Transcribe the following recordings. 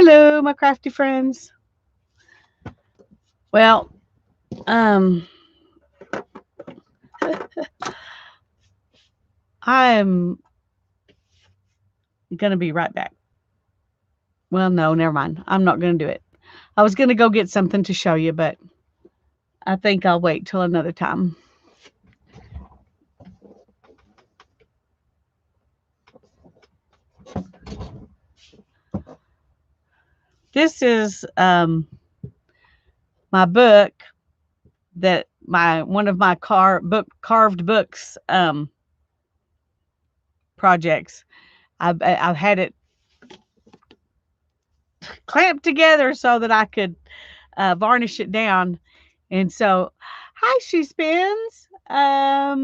Hello, my crafty friends. Well, um, I'm gonna be right back. Well, no, never mind. I'm not gonna do it. I was gonna go get something to show you, but I think I'll wait till another time. This is my book that my one of my carved books projects. I've had it clamped together so that I could varnish it down. And so, hi, She Spins. Juanita,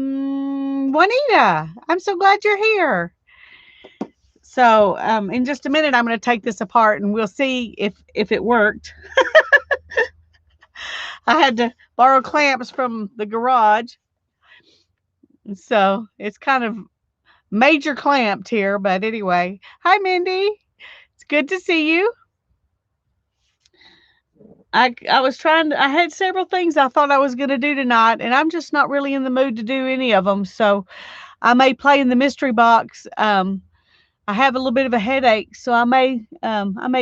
I'm so glad you're here. So, in just a minute, I'm going to take this apart and we'll see if it worked. I had to borrow clamps from the garage. So, it's kind of major clamped here. But anyway, hi, Mindy. It's good to see you. I was trying to, I had several things I thought I was going to do tonight, and I'm just not really in the mood to do any of them. So I may play in the mystery box. I have a little bit of a headache, so I may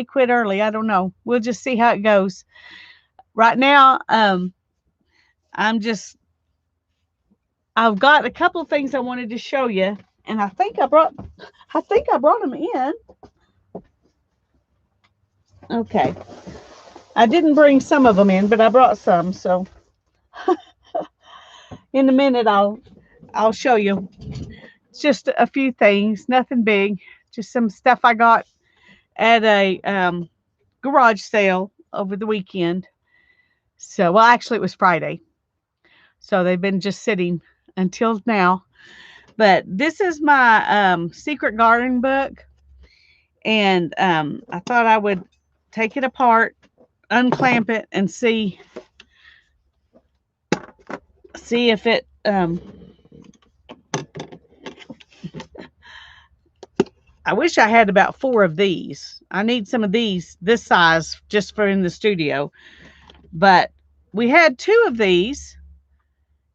quit early. I don't know. We'll just see how it goes. Right now, I'm just I've got a couple of things I wanted to show you, and I think I brought them in. Okay, I didn't bring some of them in, but I brought some. So in a minute, I'll show you. It's just a few things, nothing big, just some stuff I got at a garage sale over the weekend. So, well, actually, it was Friday. So they've been just sitting until now. But this is my secret garden book. And I thought I would take it apart, unclamp it, and see if it. I wish I had about four of these. I need some of these this size just for in the studio. But we had two of these.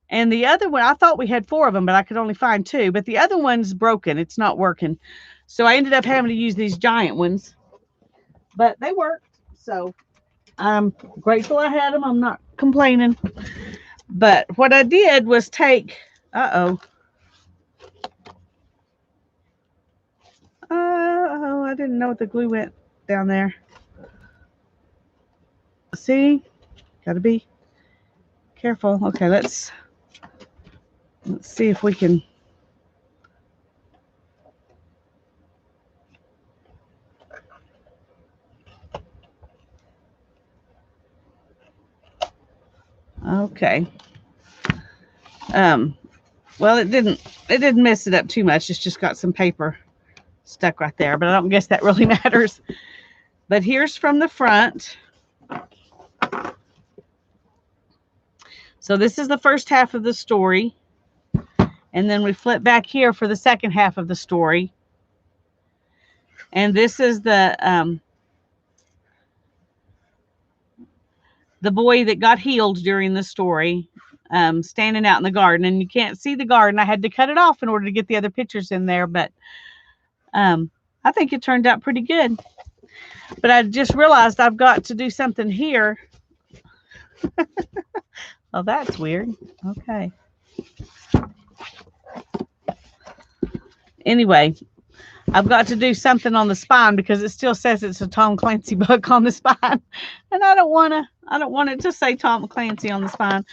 And the other one, I thought we had four of them, but I could only find two. But the other one's broken. It's not working. So I ended up having to use these giant ones. But they worked. So I'm grateful I had them. I'm not complaining. But what I did was take, I didn't know the glue went down there. See, gotta be careful. Okay, let's see if we can. Okay. Um, well, it didn't mess it up too much. It's just got some paper stuck right there, but I don't guess that really matters. But here's from the front. So this is the first half of the story. And then we flip back here for the second half of the story. And this is the boy that got healed during the story, standing out in the garden. And you can't see the garden. I had to cut it off in order to get the other pictures in there. But I think it turned out pretty good. But I just realized I've got to do something here. Oh, that's weird. Okay. Anyway, I've got to do something on the spine because it still says it's a Tom Clancy book on the spine. And I don't want it to say Tom Clancy on the spine.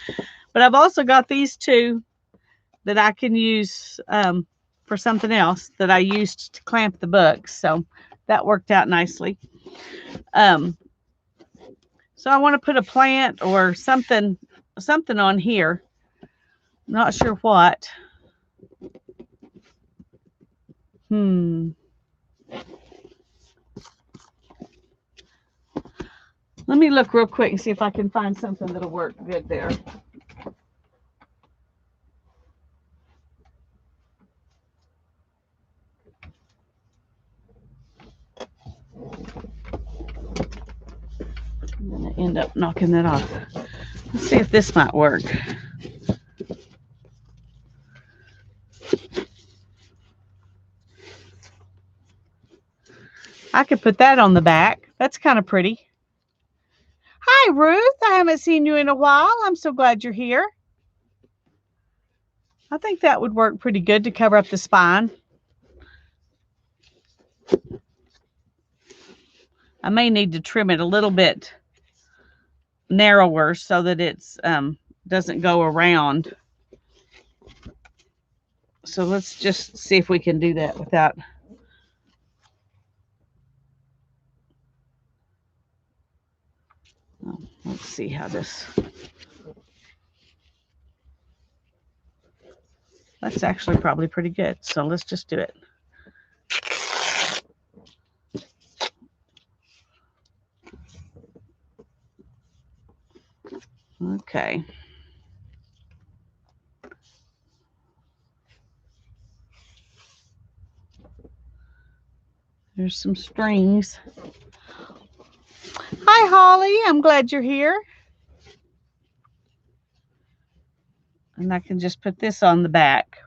But I've also got these two that I can use for something else that I used to clamp the books. So that worked out nicely. So I want to put a plant or something on here. Not sure what. Let me look real quick and see if I can find something that'll work good there. end up knocking that off. Let's see if this might work. I could put that on the back. That's kind of pretty. Hi, Ruth. I haven't seen you in a while. I'm so glad you're here. I think that would work pretty good to cover up the spine. I may need to trim it a little bit narrower so that it's doesn't go around. So let's just see if we can do that without. Let's see how this. That's actually probably pretty good. So let's just do it. Okay. There's some strings. Hi, Holly. I'm glad you're here. And I can just put this on the back.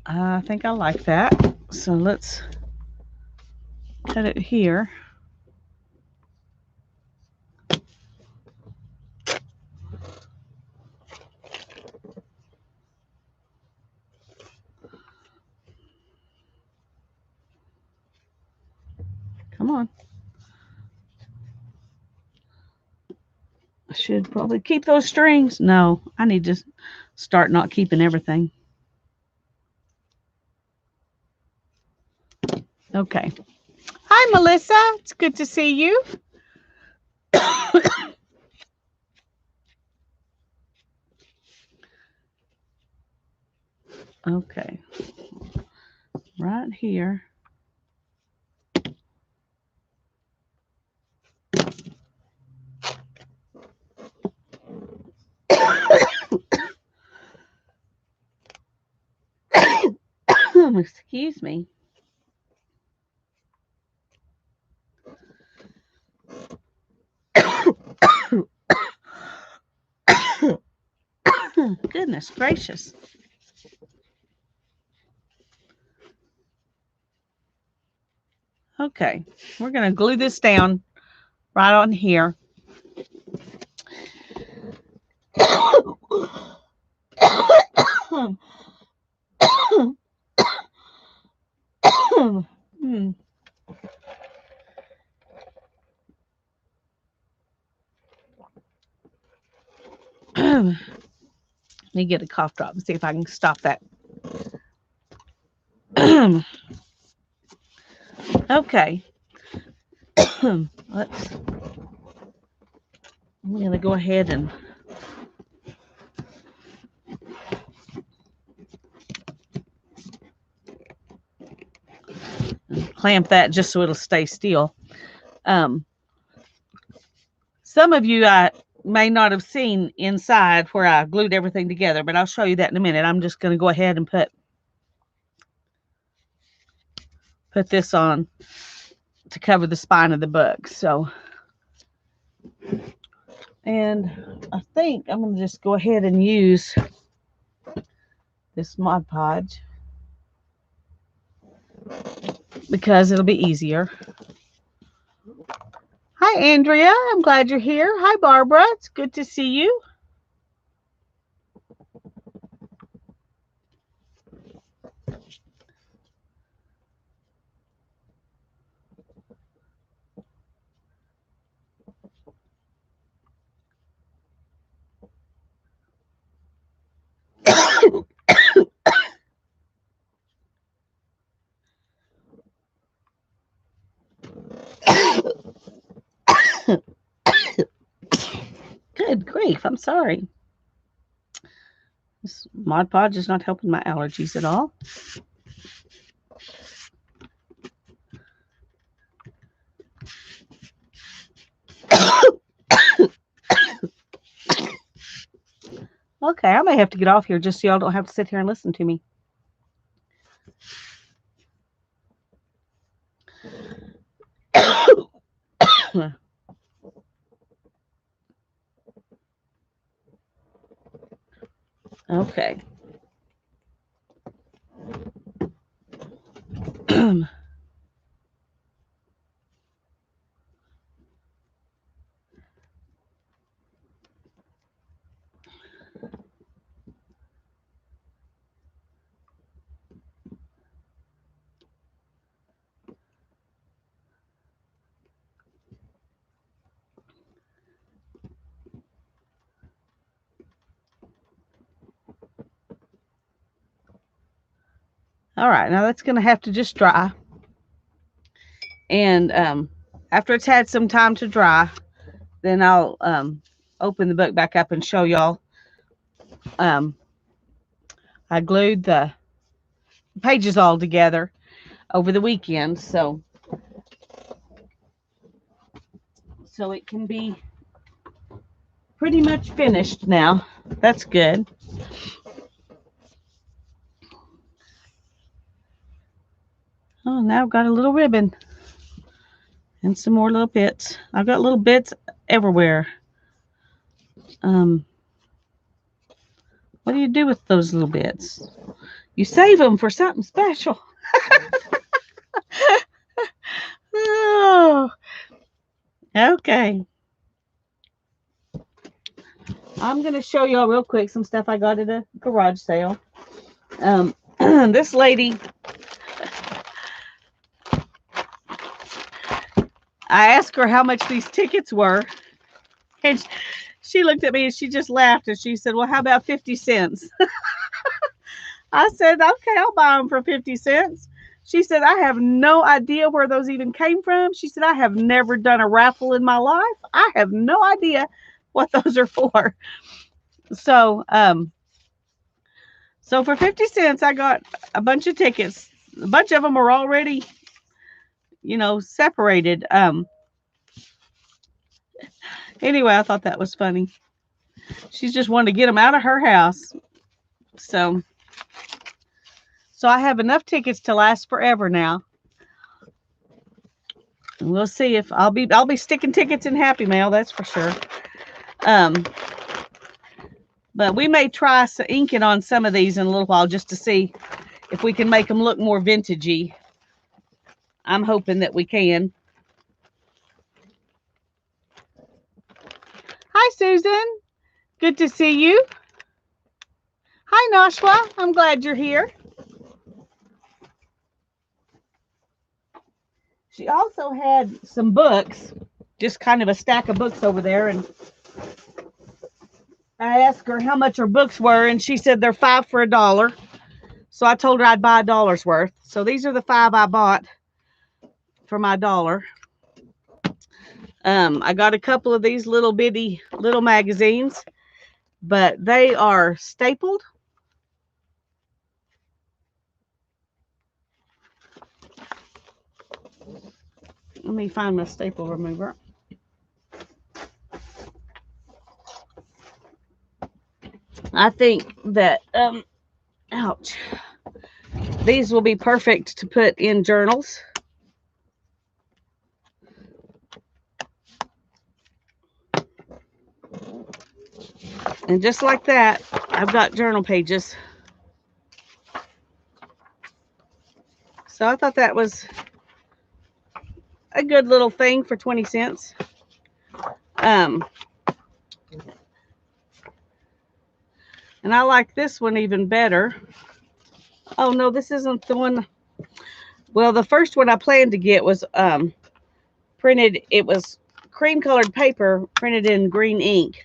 I think I like that. So let's cut it here. Come on. I should probably keep those strings. No, I need to start not keeping everything. Okay. Hi, Melissa. It's good to see you. Okay. Right here. Excuse me. Goodness gracious. Okay, we're going to glue this down right on here. Let me get a cough drop and see if I can stop that. Okay. I'm going to go ahead and clamp that just so it'll stay still. Some of you I may not have seen inside where I glued everything together, but I'll show you that in a minute. I'm just going to go ahead and put this on to cover the spine of the book. So, and I think I'm going to just go ahead and use this Mod Podge because it'll be easier. Hi, Andrea. I'm glad you're here. Hi, Barbara. It's good to see you. Good grief. I'm sorry. This Mod Podge is not helping my allergies at all. Okay, I may have to get off here just so y'all don't have to sit here and listen to me. Okay. All right, now that's going to have to just dry. And after it's had some time to dry, then I'll open the book back up and show y'all. I glued the pages all together over the weekend, so it can be pretty much finished now. That's good. Oh, now I've got a little ribbon and some more little bits. I've got little bits everywhere. What do you do with those little bits? You save them for something special. Oh, okay. I'm going to show y'all real quick some stuff I got at a garage sale. This lady, I asked her how much these tickets were, and she looked at me and she just laughed and she said, well, how about 50 cents? I said, okay, I'll buy them for 50 cents. She said, I have no idea where those even came from. She said, I have never done a raffle in my life. I have no idea what those are for. So, so for 50 cents, I got a bunch of tickets. A bunch of them are already, separated. Anyway, I thought that was funny. She's just wanted to get them out of her house. So I have enough tickets to last forever now. And we'll see if I'll be sticking tickets in Happy Mail, that's for sure. But we may try inking on some of these in a little while just to see if we can make them look more vintagey. I'm hoping that we can. Hi, Susan. Good to see you. Hi, Nashwa. I'm glad you're here. She also had some books, just kind of a stack of books over there, and I asked her how much her books were, and she said they're 5 for $1. So I told her I'd buy $1 worth. So these are the 5 I bought for my $1. I got a couple of these little bitty little magazines, but they are stapled. Let me find my staple remover. I think that, ouch, these will be perfect to put in journals. And just like that, I've got journal pages. So I thought that was a good little thing for 20 cents. And I like this one even better. Oh, no, this isn't the one. Well, the first one I planned to get was printed. It was cream colored paper printed in green ink.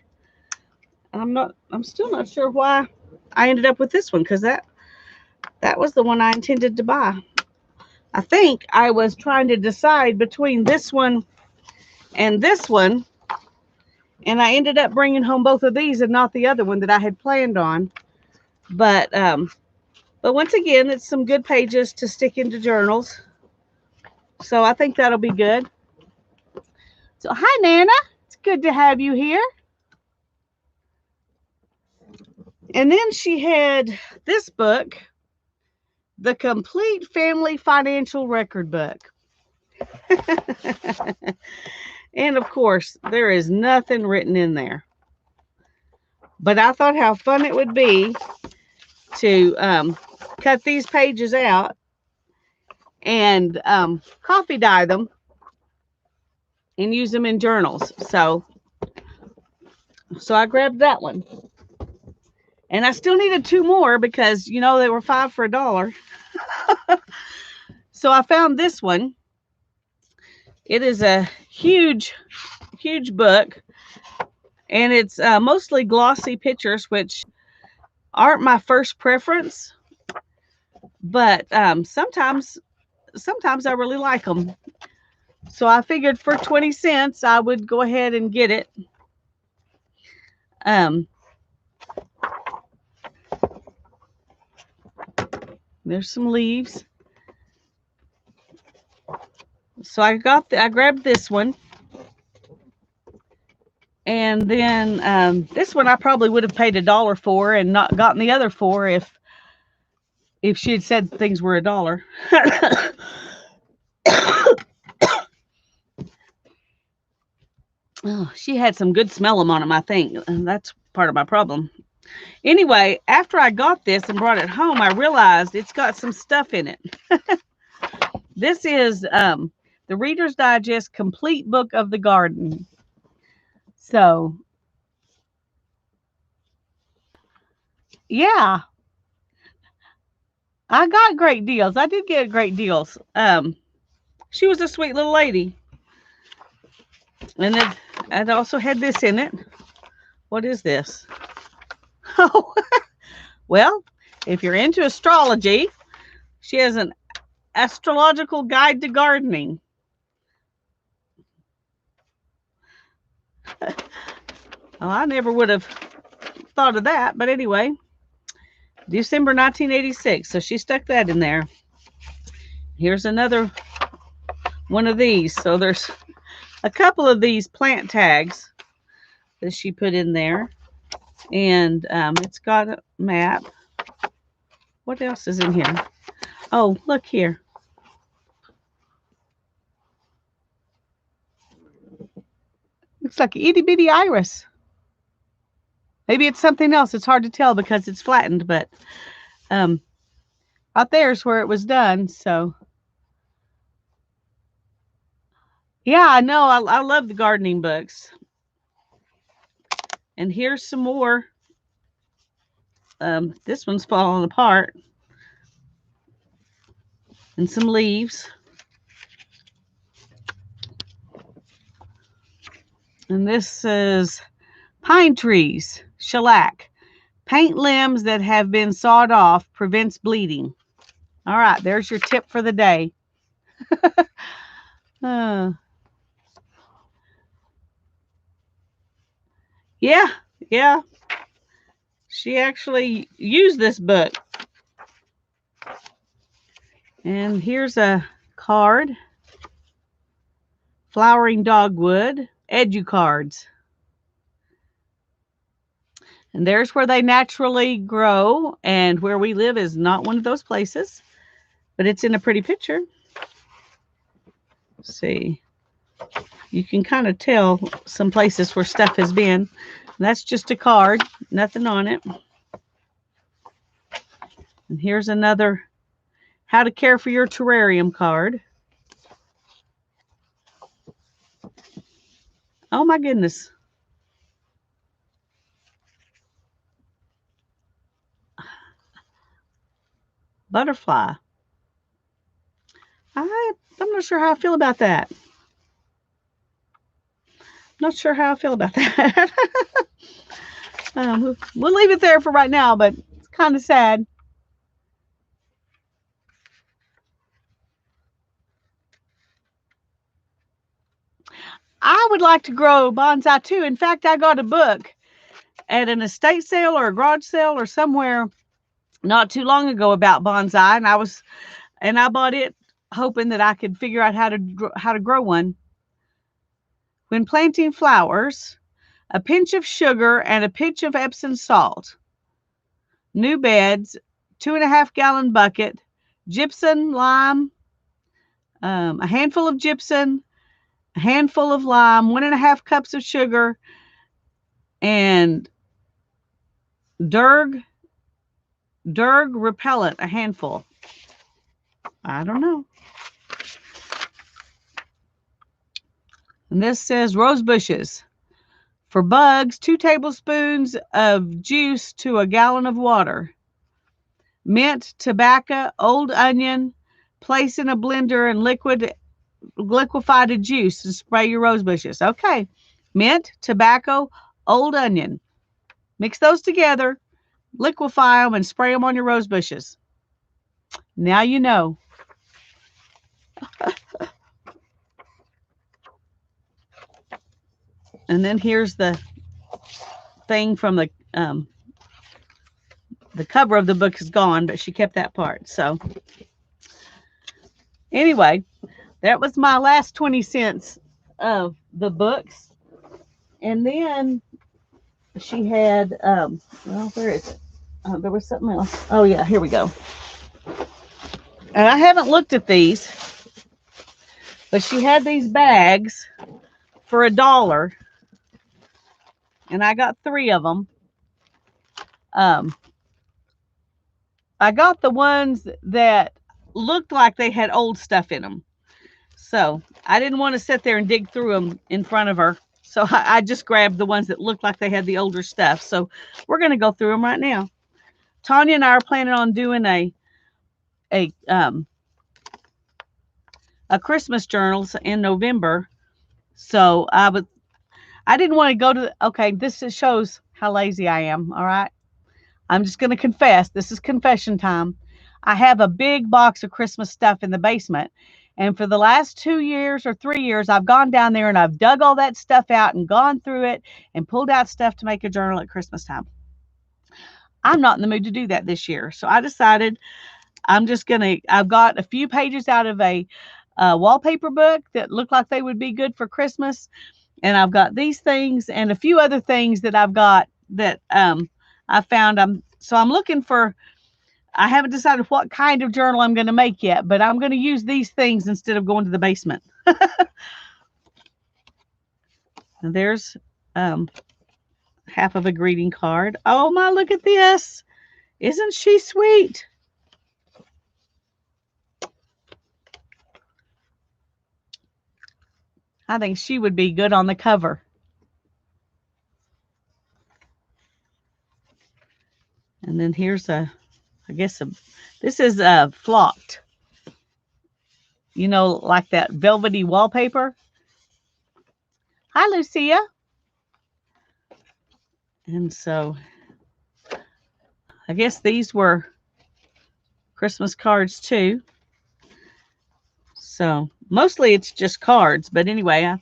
I'm still not sure why I ended up with this one, because that was the one I intended to buy. I think I was trying to decide between this one and this one, and I ended up bringing home both of these and not the other one that I had planned on. But once again, it's some good pages to stick into journals. So I think that'll be good. So hi, Nana. It's good to have you here. And then she had this book, The Complete Family Financial Record Book. And of course, there is nothing written in there. But I thought how fun it would be to cut these pages out and coffee dye them and use them in journals. So I grabbed that one. And I still needed two more because, you know, they were 5 for $1. So I found this one. It is a huge, huge book. And it's mostly glossy pictures, which aren't my first preference. But sometimes I really like them. So I figured for 20 cents, I would go ahead and get it. There's some leaves. So I grabbed this one. And then this one I probably would have paid $1 for and not gotten the other 4 if she had said things were $1. Oh, she had some good smell on them, I think. And that's part of my problem. Anyway, after I got this and brought it home, I realized it's got some stuff in it. This is the Reader's Digest Complete Book of the Garden. So, yeah, I got great deals. I did get great deals. She was a sweet little lady. And it also had this in it. What is this? Oh, well, if you're into astrology, she has an astrological guide to gardening. Well, I never would have thought of that, but anyway, December 1986. So she stuck that in there. Here's another one of these. So there's a couple of these plant tags that she put in there. And it's got a map. What else is in here? Oh, look here. Looks like an itty bitty iris. Maybe it's something else. It's hard to tell because it's flattened, but out there's where it was done. So yeah, I know. I love the gardening books. And here's some more. This one's falling apart. And some leaves. And this is pine trees, shellac. Paint limbs that have been sawed off prevents bleeding. All right, there's your tip for the day. Yeah. She actually used this book. And here's a card. Flowering dogwood, Educards. And there's where they naturally grow. And where we live is not one of those places. But it's in a pretty picture. Let's see. You can kind of tell some places where stuff has been. That's just a card. Nothing on it. And here's another How to Care for Your Terrarium card. Oh my goodness. Butterfly. I'm not sure how I feel about that. Not sure how I feel about that. We'll leave it there for right now, but it's kind of sad. I would like to grow bonsai too. In fact, I got a book at an estate sale or a garage sale or somewhere not too long ago about bonsai, and I bought it hoping that I could figure out how to grow one. When planting flowers, a pinch of sugar and a pinch of Epsom salt. New beds, 2.5-gallon bucket, gypsum, lime, a handful of gypsum, a handful of lime, 1.5 cups of sugar, and Derg repellent, a handful. I don't know. And this says rose bushes. For bugs, 2 tablespoons of juice to a gallon of water. Mint, tobacco, old onion. Place in a blender and liquefy the juice and spray your rose bushes. Okay. Mint, tobacco, old onion. Mix those together, liquefy them, and spray them on your rose bushes. Now you know. And then here's the thing from the cover of the book is gone, but she kept that part. So anyway, that was my last 20 cents of the books. And then she had, well, where is it? There was something else. Oh, yeah, here we go. And I haven't looked at these, but she had these bags for $1. And I got 3 of them. I got the ones that looked like they had old stuff in them. So I didn't want to sit there and dig through them in front of her. So I just grabbed the ones that looked like they had the older stuff. So we're going to go through them right now. Tanya and I are planning on doing a Christmas journals in November. So I didn't want to go to okay, this shows how lazy I am, all right? I'm just going to confess. This is confession time. I have a big box of Christmas stuff in the basement. And for the last 2 years or 3 years, I've gone down there and I've dug all that stuff out and gone through it and pulled out stuff to make a journal at Christmas time. I'm not in the mood to do that this year. So I decided I've got a few pages out of a wallpaper book that look like they would be good for Christmas. And I've got these things and a few other things that I've got that I found. I'm looking for, I haven't decided what kind of journal I'm going to make yet, but I'm going to use these things instead of going to the basement. And there's half of a greeting card. Oh my, look at this. Isn't she sweet? I think she would be good on the cover. And then here's this is flocked. You know, like that velvety wallpaper. Hi, Lucia. And so I guess these were Christmas cards too. So mostly it's just cards, but anyway,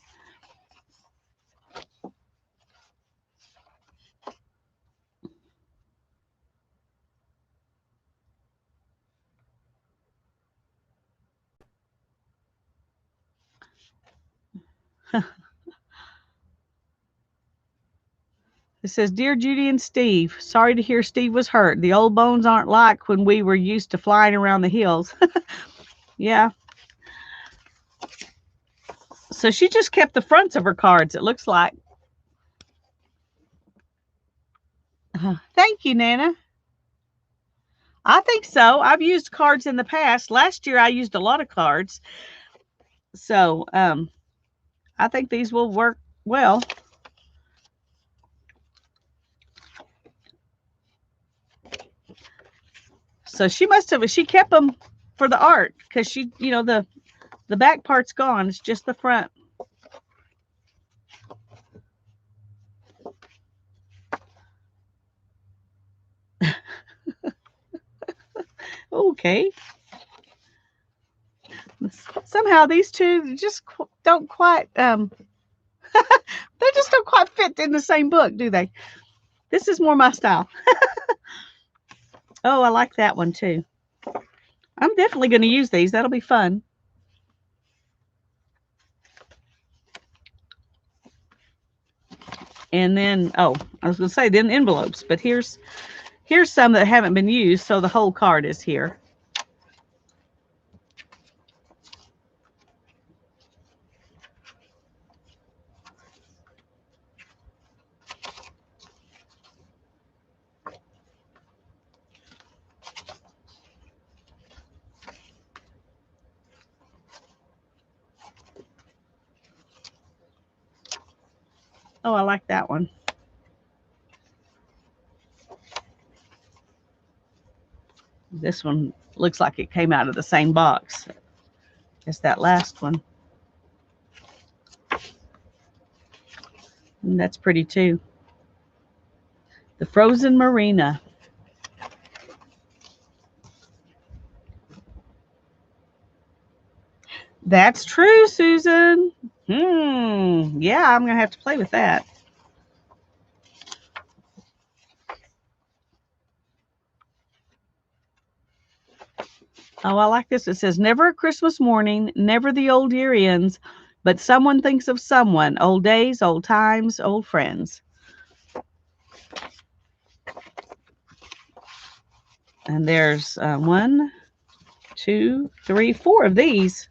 it says, Dear Judy and Steve, sorry to hear Steve was hurt. The old bones aren't like when we were used to flying around the hills. Yeah. So she just kept the fronts of her cards, it looks like. Thank you, Nana. I think so. I've used cards in the past. Last year I used a lot of cards. So I think these will work well. So she kept them for the art because the back part's gone. It's just the front. Okay. Somehow these two just don't quite they just don't quite fit in the same book, do they? This is more my style. Oh, I like that one too. I'm definitely going to use these. That'll be fun. And then, I was going to say then envelopes, but here's some that haven't been used, so the whole card is here. Oh, I like that one. This one looks like it came out of the same box as that last one. And that's pretty too. The Frozen Marina. That's true, Susan. Yeah, I'm going to have to play with that. Oh, I like this. It says, never a Christmas morning, never the old year ends, but someone thinks of someone. Old days, old times, old friends. And there's 1, 2, 3, 4 of these.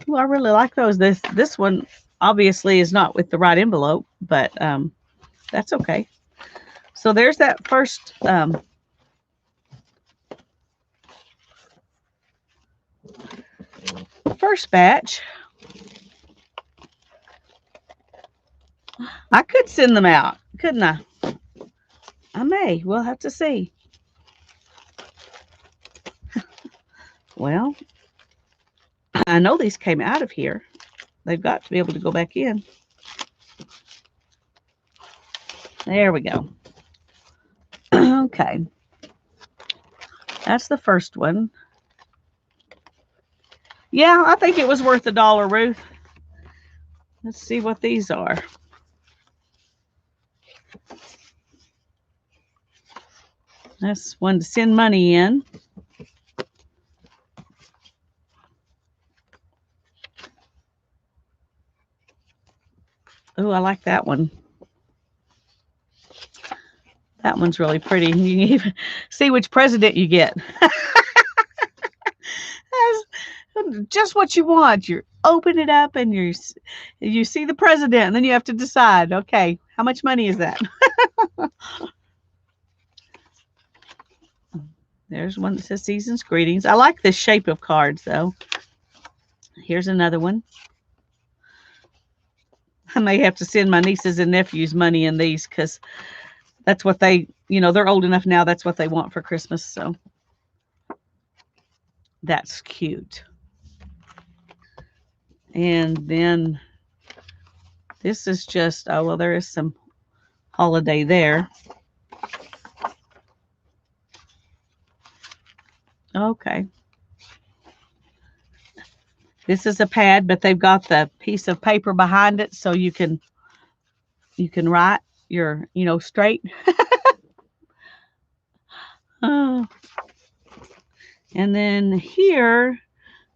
Ooh, I really like those. This one obviously is not with the right envelope, but that's okay. So there's that first batch. I could send them out, couldn't I? I may. We'll have to see. Well, I know these came out of here. They've got to be able to go back in. There we go. Okay. That's the first one. Yeah, I think it was worth $1, Ruth. Let's see what these are. That's one to send money in. Oh, I like that one. That one's really pretty. You can even see which president you get. That's just what you want. You open it up and you see the president, and then you have to decide, okay, how much money is that? There's one that says season's greetings. I like this shape of cards, though. Here's another one. I may have to send my nieces and nephews money in these because that's what they, they're old enough now. That's what they want for Christmas. So that's cute. And then this is just, oh, well, there is some holiday there. Okay. This is a pad, but they've got the piece of paper behind it so you can write your, straight. Oh. And then here,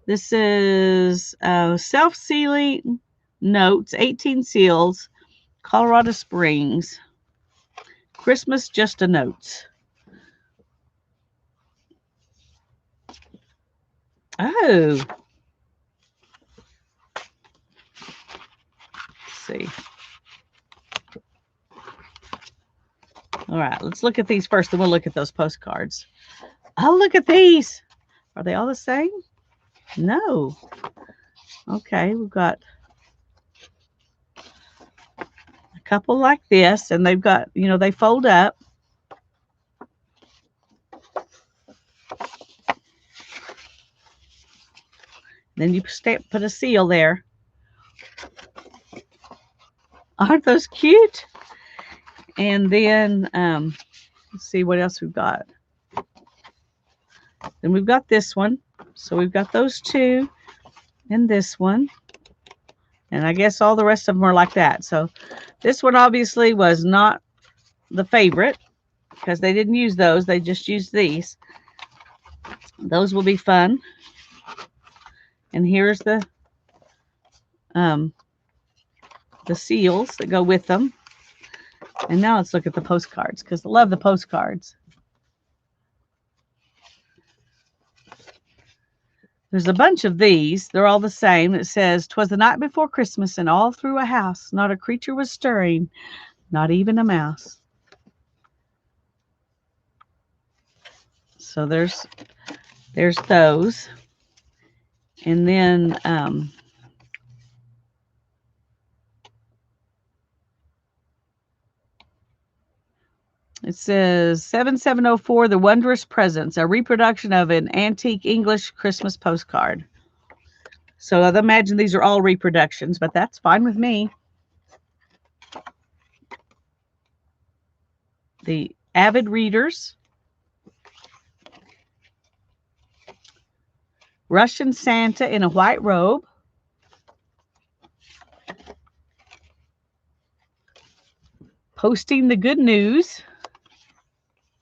this is self-sealing notes, 18 seals, Colorado Springs. Christmas Just a Notes. Oh. Let's see. All right, let's look at these first, and we'll look at those postcards. Oh, look at these. Are they all the same? No. Okay, we've got a couple like this, and they've got, they fold up. Then you put a seal there. Aren't those cute? And then, let's see what else we've got. Then we've got this one. So we've got those two and this one. And I guess all the rest of them are like that. So this one obviously was not the favorite because they didn't use those. They just used these. Those will be fun. And here's the seals that go with them. And now let's look at the postcards because I love the postcards. There's a bunch of these. They're all the same. It says, "'Twas the night before Christmas, and all through a house, not a creature was stirring, not even a mouse." So there's those. And then It says 7704, The Wondrous Presents, a reproduction of an antique English Christmas postcard. So I'd imagine these are all reproductions, but that's fine with me. The Avid Readers, Russian Santa in a White Robe, Posting the Good News.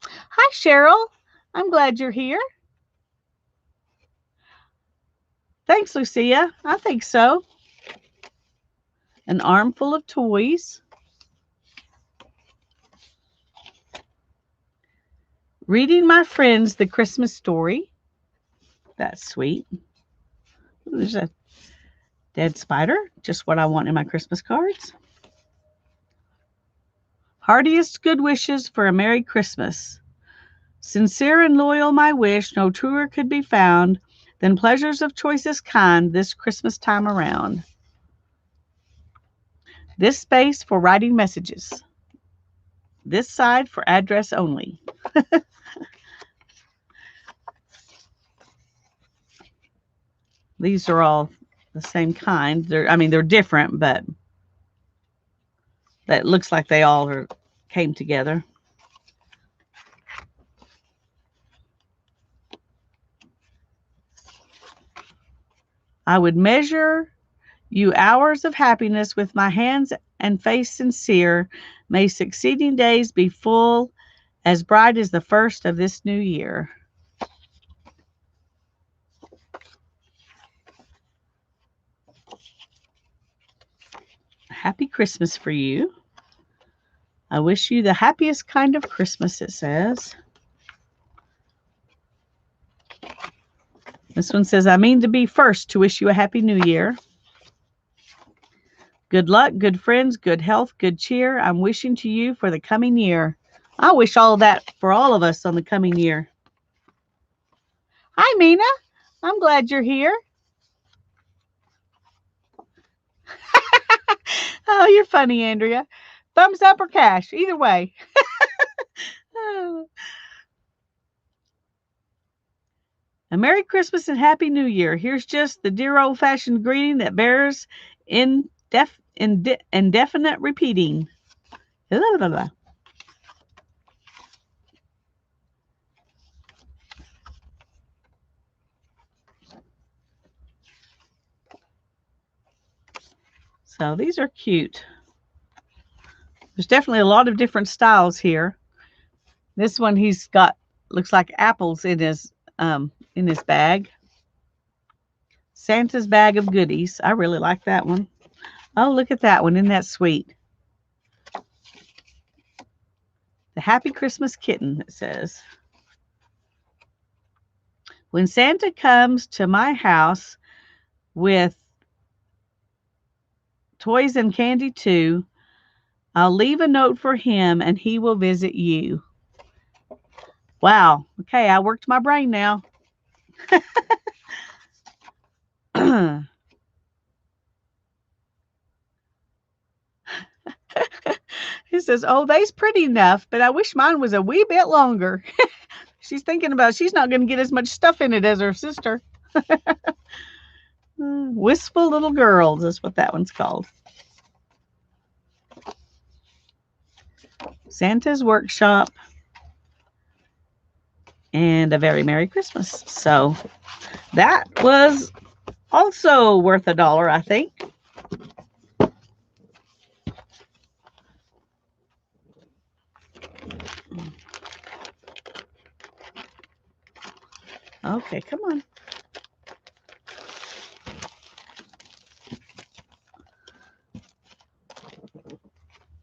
Hi, Cheryl. I'm glad you're here. Thanks, Lucia. I think so. An Armful of Toys. Reading My Friends the Christmas Story. That's sweet. There's a dead spider. Just what I want in my Christmas cards. Heartiest good wishes for a Merry Christmas. Sincere and loyal my wish, no truer could be found than pleasures of choicest kind this Christmas time around. This space for writing messages. This side for address only. These are all the same kind. They're different, but that looks like they all came together. I would measure you hours of happiness with my hands and face sincere. May succeeding days be full, as bright as the first of this new year. Happy Christmas for you. I wish you the happiest kind of Christmas, it says. This one says, I mean to be first to wish you a happy new year. Good luck, good friends, good health, good cheer. I'm wishing to you for the coming year. I wish all of that for all of us on the coming year. Hi, Mina. I'm glad you're here. Oh, you're funny, Andrea. Thumbs up or cash, either way. A Merry Christmas and Happy New Year. Here's just the dear old-fashioned greeting that bears indefinite repeating. Blah, blah, blah. So these are cute. There's definitely a lot of different styles here. This one he's got looks like apples in his bag. Santa's bag of goodies. I really like that one. Oh, look at that one. Isn't that sweet? The Happy Christmas Kitten, it says. When Santa comes to my house with toys and candy too, I'll leave a note for him and he will visit you. Wow. Okay, I worked my brain now. He says, oh, they's pretty enough, but I wish mine was a wee bit longer. She's thinking about she's not going to get as much stuff in it as her sister. Wistful Little Girls is what that one's called. Santa's Workshop and A Very Merry Christmas. So that was also worth $1, I think. Okay, come on.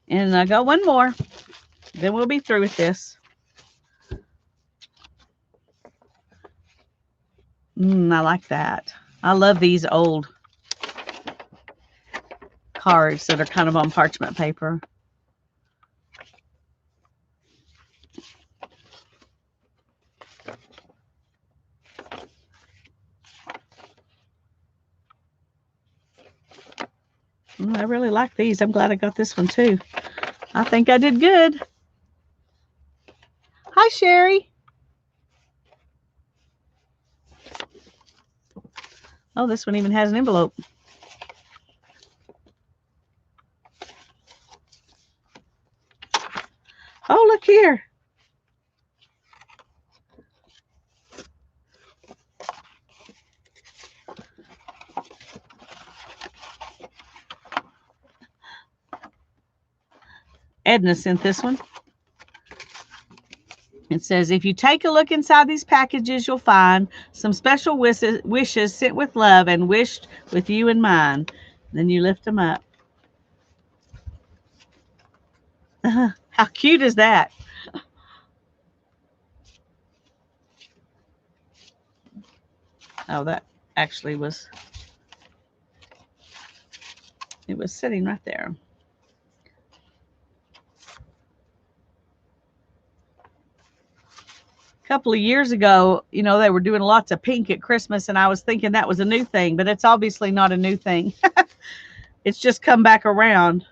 And I got one more. Then we'll be through with this. I like that. I love these old cards that are kind of on parchment paper. I really like these. I'm glad I got this one too. I think I did good. Hi, Sherry. Oh, this one even has an envelope. Oh, look here. Edna sent this one. It says, if you take a look inside these packages, you'll find some special wishes sent with love and wished with you in mind. Then you lift them up. How cute is that? Oh, that actually was, it was sitting right there. A couple of years ago, they were doing lots of pink at Christmas, and I was thinking that was a new thing, but it's obviously not a new thing. It's just come back around.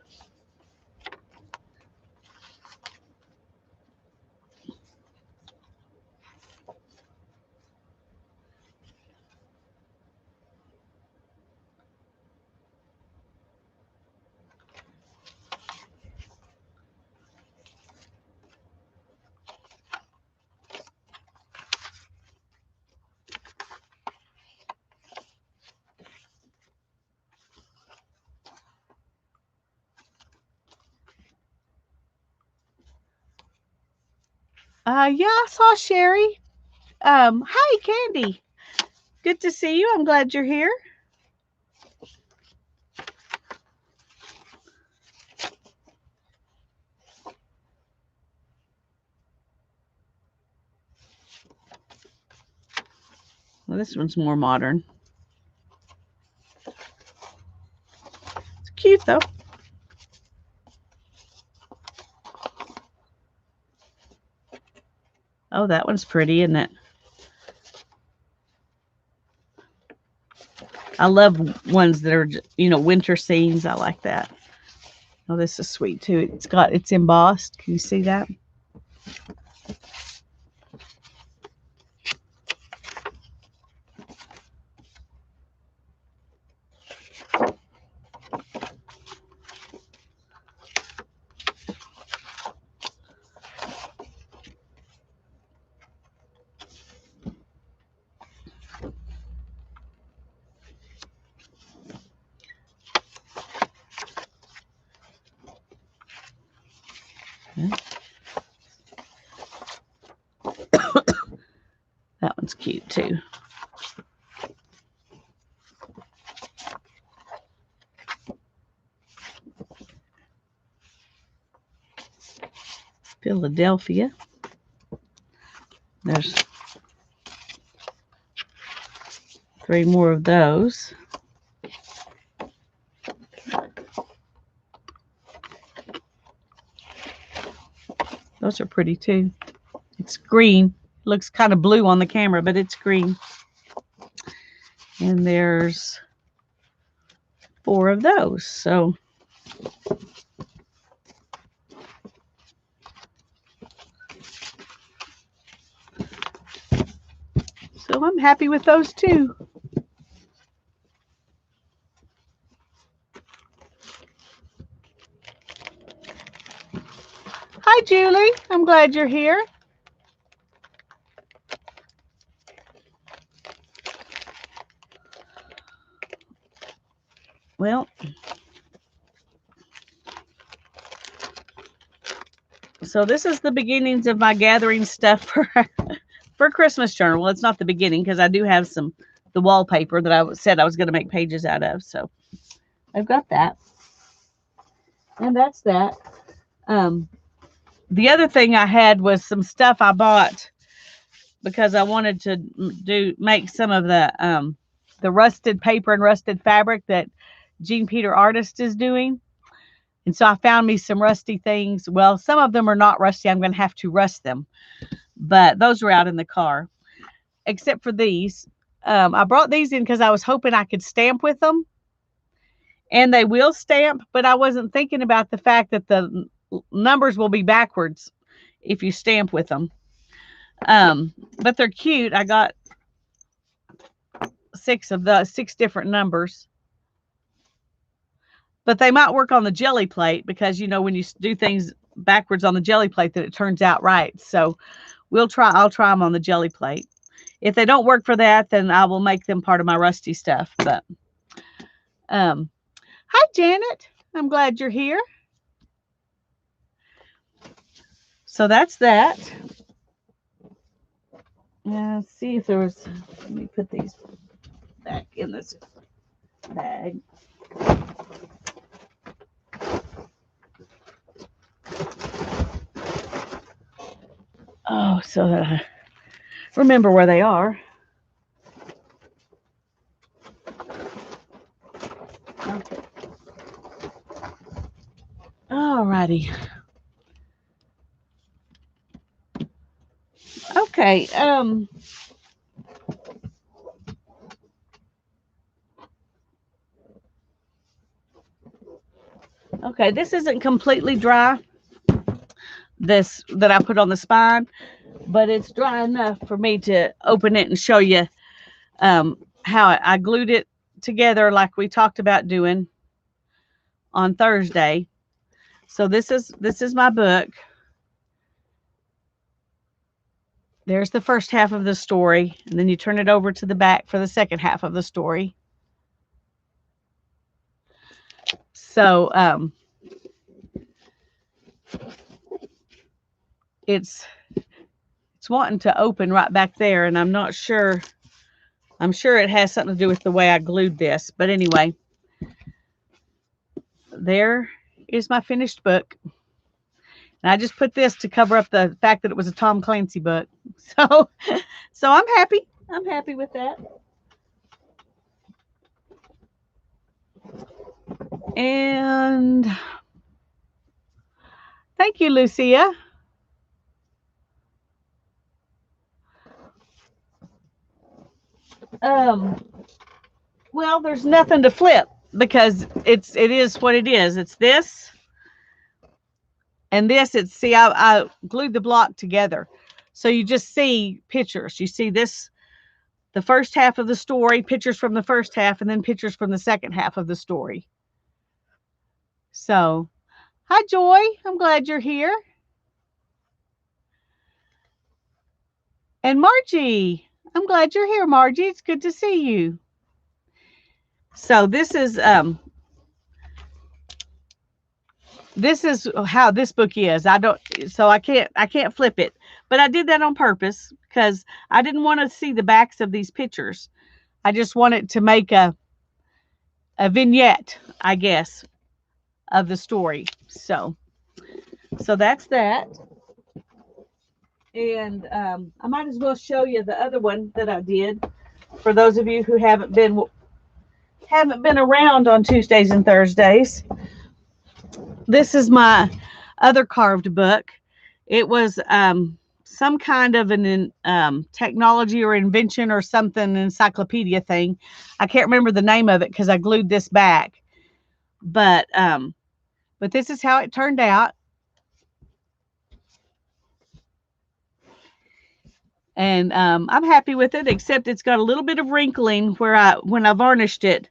Yeah, I saw Sherry. Hi, Candy. Good to see you. I'm glad you're here. Well, this one's more modern. It's cute, though. Oh, that one's pretty, isn't it? I love ones that are, winter scenes. I like that. Oh, this is sweet, too. It's embossed. Can you see that? That one's cute, too. Philadelphia. There's 3 more of those. Those are pretty too. It's green. Looks kind of blue on the camera, but it's green. And there's 4 of those. So I'm happy with those too. Hi, Julie. I'm glad you're here. Well, so this is the beginnings of my gathering stuff for Christmas journal. Well, it's not the beginning because I do have the wallpaper that I said I was going to make pages out of. So I've got that, and that's that. The other thing I had was some stuff I bought because I wanted to make some of the rusted paper and rusted fabric that Jean Peter Artist is doing. And so I found me some rusty things. Well, some of them are not rusty. I'm going to have to rust them. But those were out in the car, except for these. I brought these in because I was hoping I could stamp with them. And they will stamp, but I wasn't thinking about the fact that the numbers will be backwards if you stamp with them. But they're cute. I got 6 different numbers. But they might work on the jelly plate because when you do things backwards on the jelly plate that it turns out right. So I'll try them on the jelly plate. If they don't work for that, then I will make them part of my rusty stuff. But hi Janet. I'm glad you're here. So that's that. Let's see if there was, let me put these back in this bag. Oh, so that I remember where they are. Okay. Alrighty. Okay. Okay, this isn't completely dry. This that I put on the spine, but it's dry enough for me to open it and show you how I glued it together like we talked about doing on Thursday. So this is my book. There's the first half of the story, and then you turn it over to the back for the second half of the story. So it's wanting to open right back there, and I'm not sure. I'm sure it has something to do with the way I glued this, but anyway, there is my finished book. And I just put this to cover up the fact that it was a Tom Clancy book. So I'm happy. I'm happy with that. And thank you, Lucia. Well, there's nothing to flip because it is what it is. It's this and this. It's see, I glued the block together, so you just see pictures. You see this, the first half of the story, pictures from the first half, and then pictures from the second half of the story. So, hi Joy, I'm glad you're here. And Margie, I'm glad you're here, Margie. It's good to see you. So this is how this book is. I can't flip it. But I did that on purpose because I didn't want to see the backs of these pictures. I just wanted to make a vignette, I guess, of the story. So that's that. And I might as well show you the other one that I did for those of you who haven't been around on Tuesdays and Thursdays. This is my other carved book. It was some kind of an technology or invention or something, encyclopedia thing. I can't remember the name of it because I glued this back. But this is how it turned out. And I'm happy with it, except it's got a little bit of wrinkling where when I varnished it,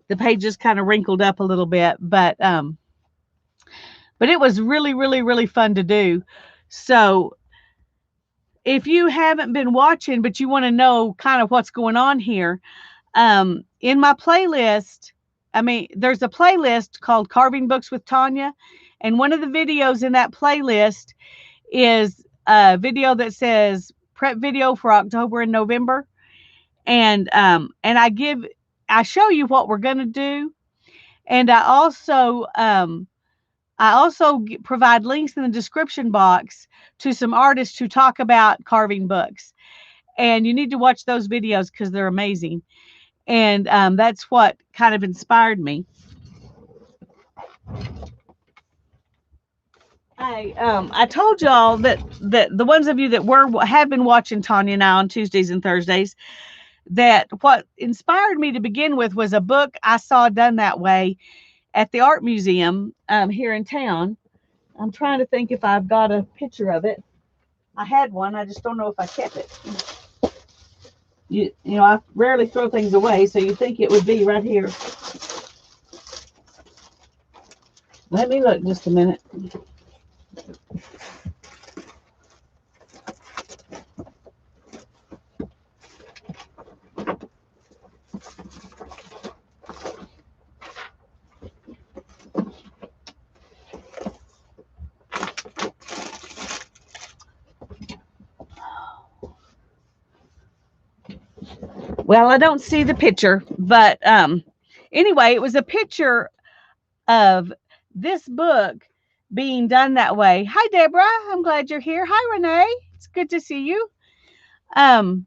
the pages kind of wrinkled up a little bit. But it was really, really, really fun to do. So if you haven't been watching, but you want to know kind of what's going on here, in my playlist, there's a playlist called Carving Books with Tanya. And one of the videos in that playlist is a video that says prep video for October and November. And I show you what we're going to do. And I also provide links in the description box to some artists who talk about carving books. And you need to watch those videos because they're amazing. And that's what kind of inspired me. I told y'all that the ones of you that have been watching Tanya and I on Tuesdays and Thursdays, that what inspired me to begin with was a book I saw done that way at the art museum here in town. I'm trying to think if I've got a picture of it. I had one. I just don't know if I kept it. You know, I rarely throw things away, so you think it would be right here. Let me look just a minute. Well, I don't see the picture, but anyway, it was a picture of this book being done that way. Hi, Deborah. I'm glad you're here. Hi, Renee. It's good to see you. Um,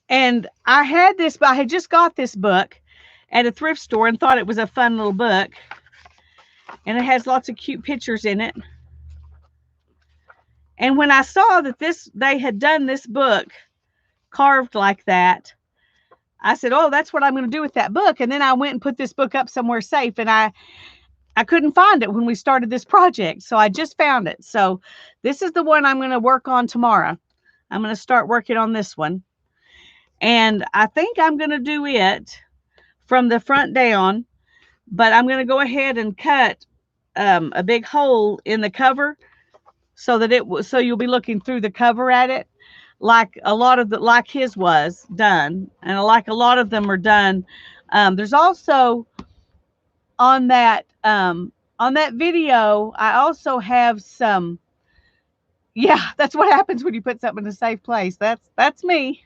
and I had just got this book at a thrift store and thought it was a fun little book. And it has lots of cute pictures in it. And when I saw that they had done this book carved like that, I said, "Oh, that's what I'm going to do with that book." And then I went and put this book up somewhere safe, and I couldn't find it when we started this project. So I just found it. So this is the one I'm going to work on tomorrow. I'm going to start working on this one. And I think I'm going to do it from the front down, but I'm going to go ahead and cut a big hole in the cover so that so you'll be looking through the cover at it, like a lot of like his was done, and like a lot of them are done. There's also on that video, I also have some. Yeah, that's what happens when you put something in a safe place. That's me.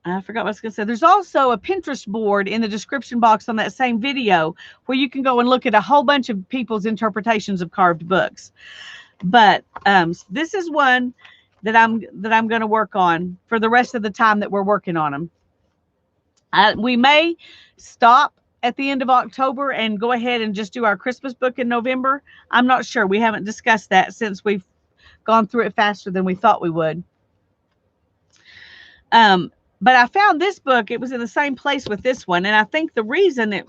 I forgot what I was going to say. There's also a Pinterest board in the description box on that same video where you can go and look at a whole bunch of people's interpretations of carved books. But this is one that I'm going to work on for the rest of the time that we're working on them. We may stop at the end of October and go ahead and just do our Christmas book in November. I'm not sure. We haven't discussed that since we've gone through it faster than we thought we would. But I found this book. It was in the same place with this one. And I think the reason it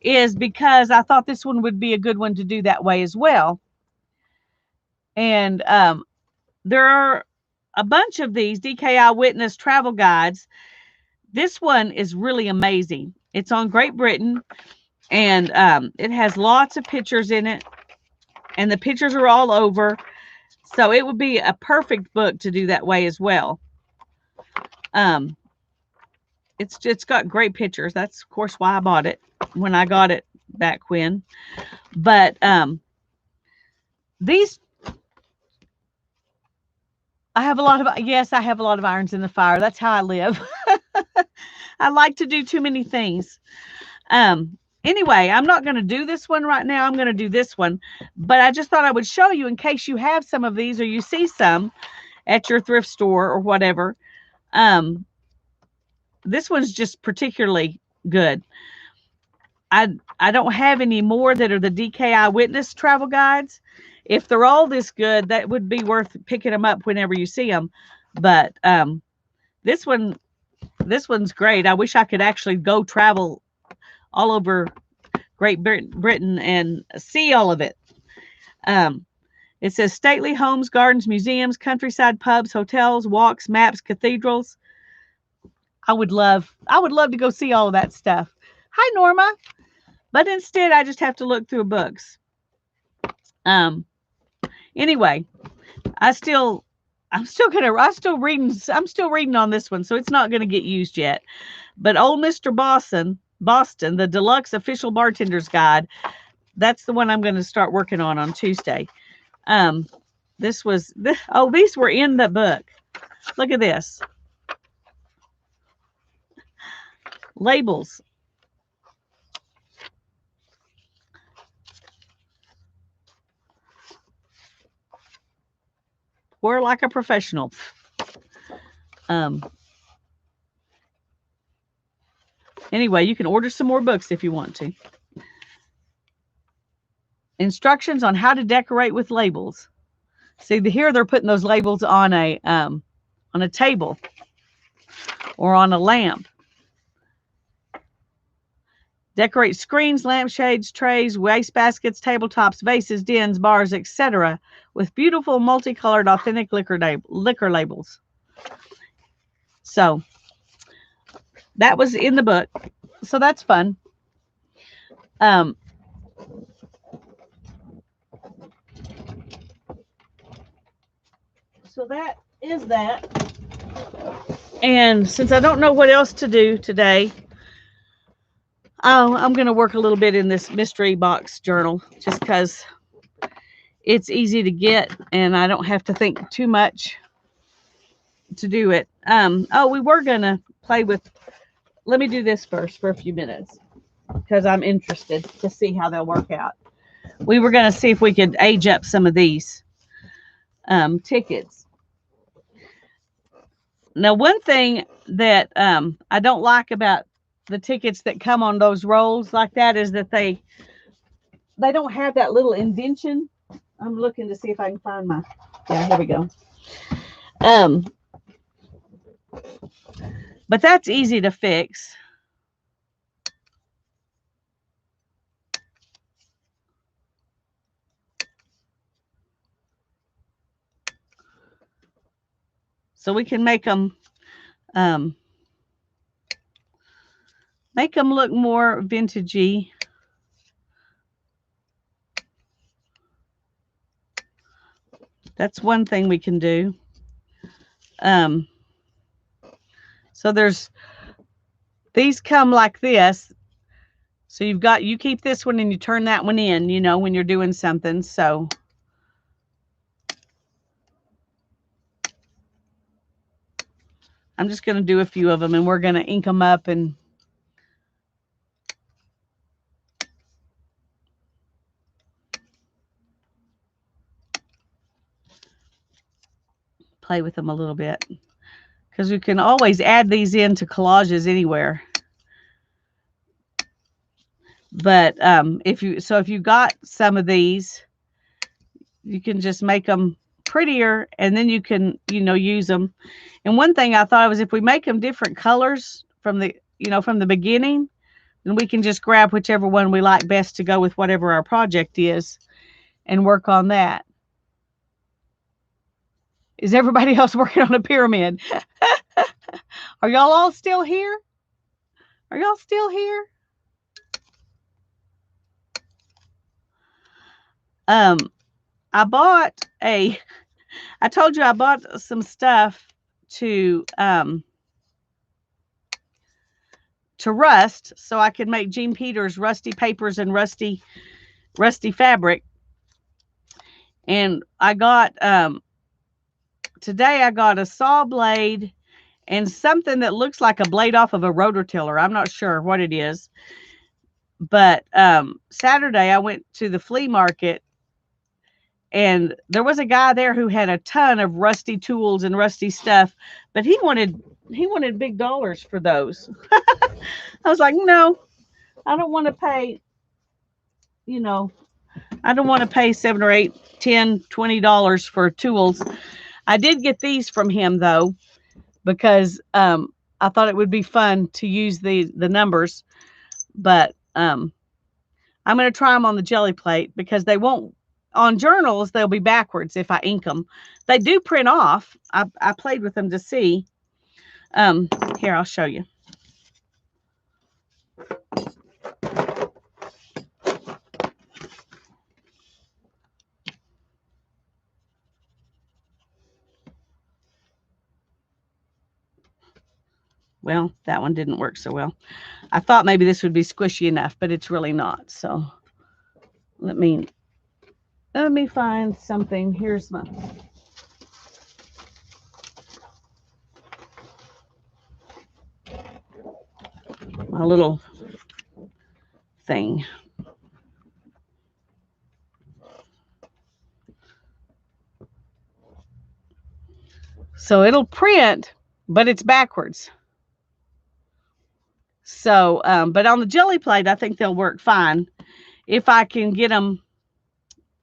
is because I thought this one would be a good one to do that way as well. And there are a bunch of these DKI Witness travel guides. This one is really amazing. It's on Great Britain, and it has lots of pictures in it, and the pictures are all over. So it would be a perfect book to do that way as well. It's got great pictures. That's of course why I bought it when I got it back when. But these, I have a lot of irons in the fire. That's how I live. I like to do too many things. Anyway, I'm not going to do this one right now. I'm going to do this one, but I just thought I would show you in case you have some of these or you see some at your thrift store or whatever. This one's just particularly good. I don't have any more that are the DKI Witness travel guides. If they're all this good, that would be worth picking them up whenever you see them. But this one's great. I wish I could actually go travel all over Great Britain and see all of it. It says stately homes, gardens, museums, countryside, pubs, hotels, walks, maps, cathedrals. I would love to go see all of that stuff. Hi, Norma. But instead, I just have to look through books. Anyway, I'm still reading on this one, so it's not going to get used yet. But Old Mr. Boston, the deluxe official bartender's guide, that's the one I'm going to start working on Tuesday. These were in the book. Look at this. Labels. We're like a professional. Anyway, you can order some more books if you want to. Instructions on how to decorate with labels. See, here they're putting those labels on a table or on a lamp. Decorate screens, lampshades, trays, waste baskets, tabletops, vases, dens, bars, etc. with beautiful multicolored authentic liquor labels. So that was in the book. So that's fun. Um, so that is that. And since I don't know what else to do today, I'm going to work a little bit in this mystery box journal just because it's easy to get and I don't have to think too much to do it. Oh, we were going to play with, let me do this first for a few minutes because I'm interested to see how they'll work out. We were going to see if we could age up some of these tickets. Now, one thing that I don't like about the tickets that come on those rolls like that is that they don't have that little indention. I'm looking to see if I can find my, yeah, here we go. But that's easy to fix. So we can make them look more vintagey. That's one thing we can do. So there's, these come like this. So you keep this one and you turn that one in, you know, when you're doing something. So I'm just going to do a few of them and we're going to ink them up and play with them a little bit because we can always add these into collages anywhere. But if you got some of these, you can just make them prettier and then you can, you know, use them. And one thing I thought was if we make them different colors from the, you know, from the beginning, then we can just grab whichever one we like best to go with whatever our project is and work on that. Is everybody else working on a pyramid? Are y'all all still here? Are y'all still here? I told you I bought some stuff to rust so I could make Jean Peters rusty papers and rusty fabric. And I got today I got a saw blade and something that looks like a blade off of a rototiller. I'm not sure what it is. But Saturday I went to the flea market and there was a guy there who had a ton of rusty tools and rusty stuff, but he wanted big dollars for those. I was like, no, I don't want to pay, you know, I don't want to pay $7 or $8, $10, $20 for tools. I did get these from him though, because I thought it would be fun to use the numbers, but I'm going to try them on the jelly plate because they won't, on journals, they'll be backwards if I ink them. They do print off. I played with them to see. Here, I'll show you. Well, that one didn't work so well. I thought maybe this would be squishy enough, but it's really not. So let me find something. Here's my little thing. So it'll print, but it's backwards. So, but on the jelly plate, I think they'll work fine. If I can get them,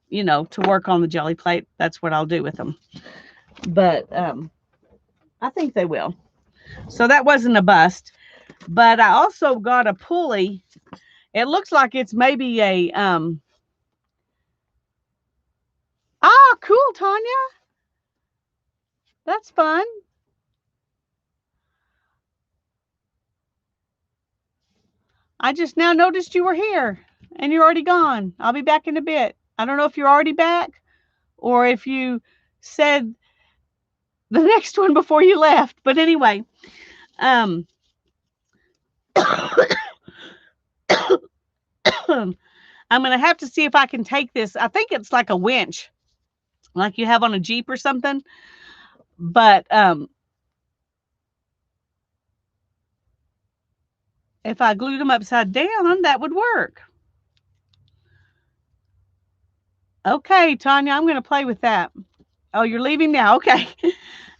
you know, to work on the jelly plate, that's what I'll do with them. But I think they will. So that wasn't a bust. But I also got a pulley, It looks like it's maybe a ah, cool, Tanya. That's fun. I just now noticed you were here and you're already gone. I'll be back in a bit. I don't know if you're already back or if you said the next one before you left. But anyway, um I'm going to have to see if I can take this. I think it's like a winch, like you have on a Jeep or something. But if I glued them upside down, that would work. Okay, Tanya, I'm going to play with that. Oh, you're leaving now. Okay.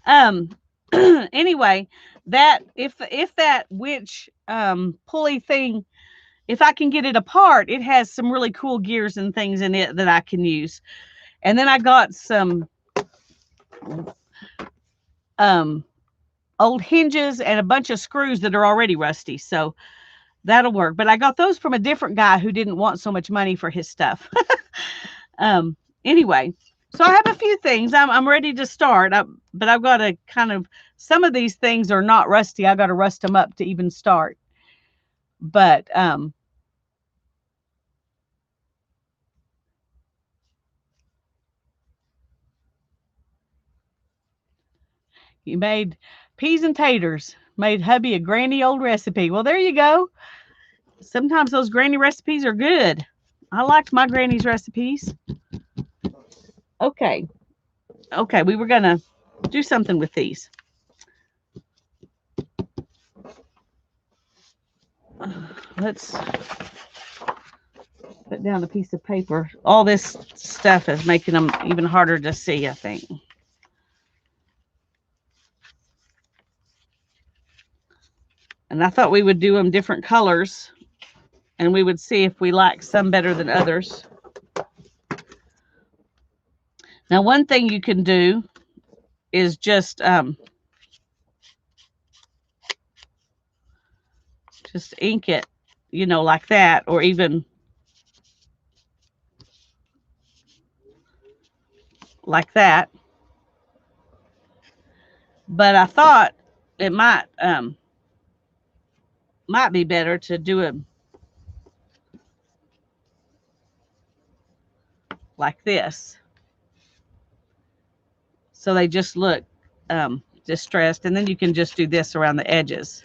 Um anyway, that if that winch pulley thing, if I can get it apart, it has some really cool gears and things in it that I can use. And then I got some old hinges and a bunch of screws that are already rusty. So that'll work. But I got those from a different guy who didn't want so much money for his stuff. Anyway, so I have a few things. I'm ready to start, but I've got to kind of, some of these things are not rusty. I got to rust them up to even start. But you made peas and taters, made hubby a granny old recipe. Well, there you go. Sometimes those granny recipes are good. I liked my granny's recipes. Okay. Okay, we were going to do something with these. Let's put down a piece of paper. All this stuff is making them even harder to see, I think. And I thought we would do them different colors and we would see if we like some better than others. Now, one thing you can do is just ink it, you know, like that, or even like that. But I thought it might be better to do it like this, so they just look distressed, and then you can just do this around the edges.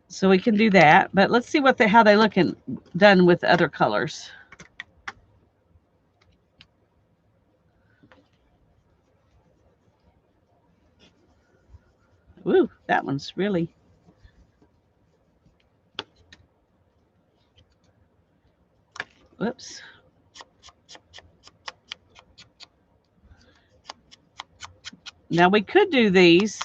So we can do that, but let's see what how they look done with other colors. Ooh, that one's really. Whoops. Now we could do these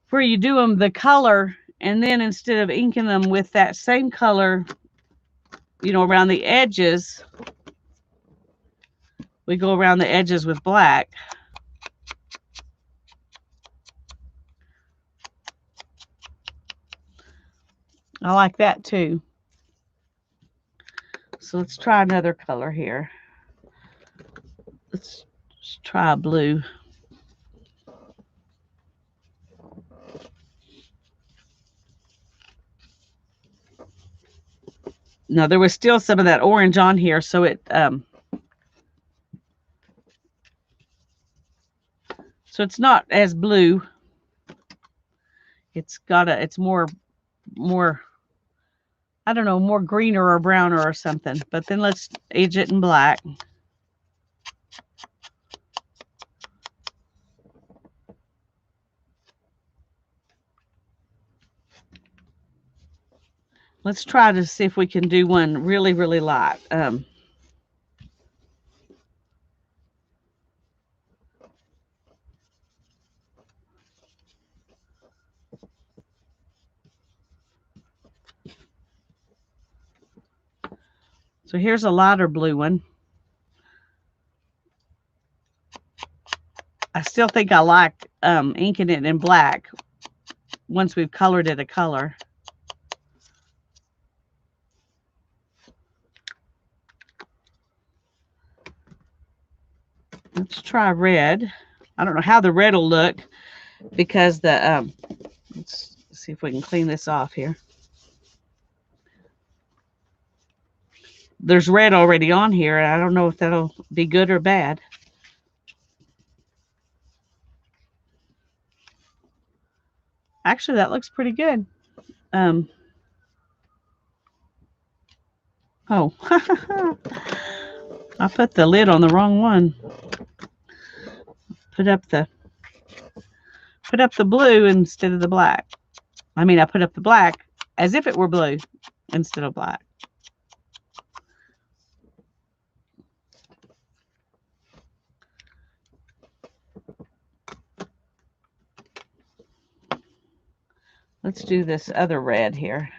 where you do them the color, and then instead of inking them with that same color, you know, around the edges, we go around the edges with black. I like that too. So let's try another color here. Let's try a blue. Now there was still some of that orange on here, so it so it's not as blue. It's more I don't know, more greener or browner or something. But then let's edge it in black. Let's try to see if we can do one really, really light. So here's a lighter blue one. I still think I like inking it in black once we've colored it a color. Let's try red. I don't know how the red will look because the let's see if we can clean this off here. There's red already on here. I don't know if that'll be good or bad. Actually, that looks pretty good. Oh, I put the lid on the wrong one. Put up the blue instead of the black. I mean, I put up the black as if it were blue instead of black. Let's do this other red here.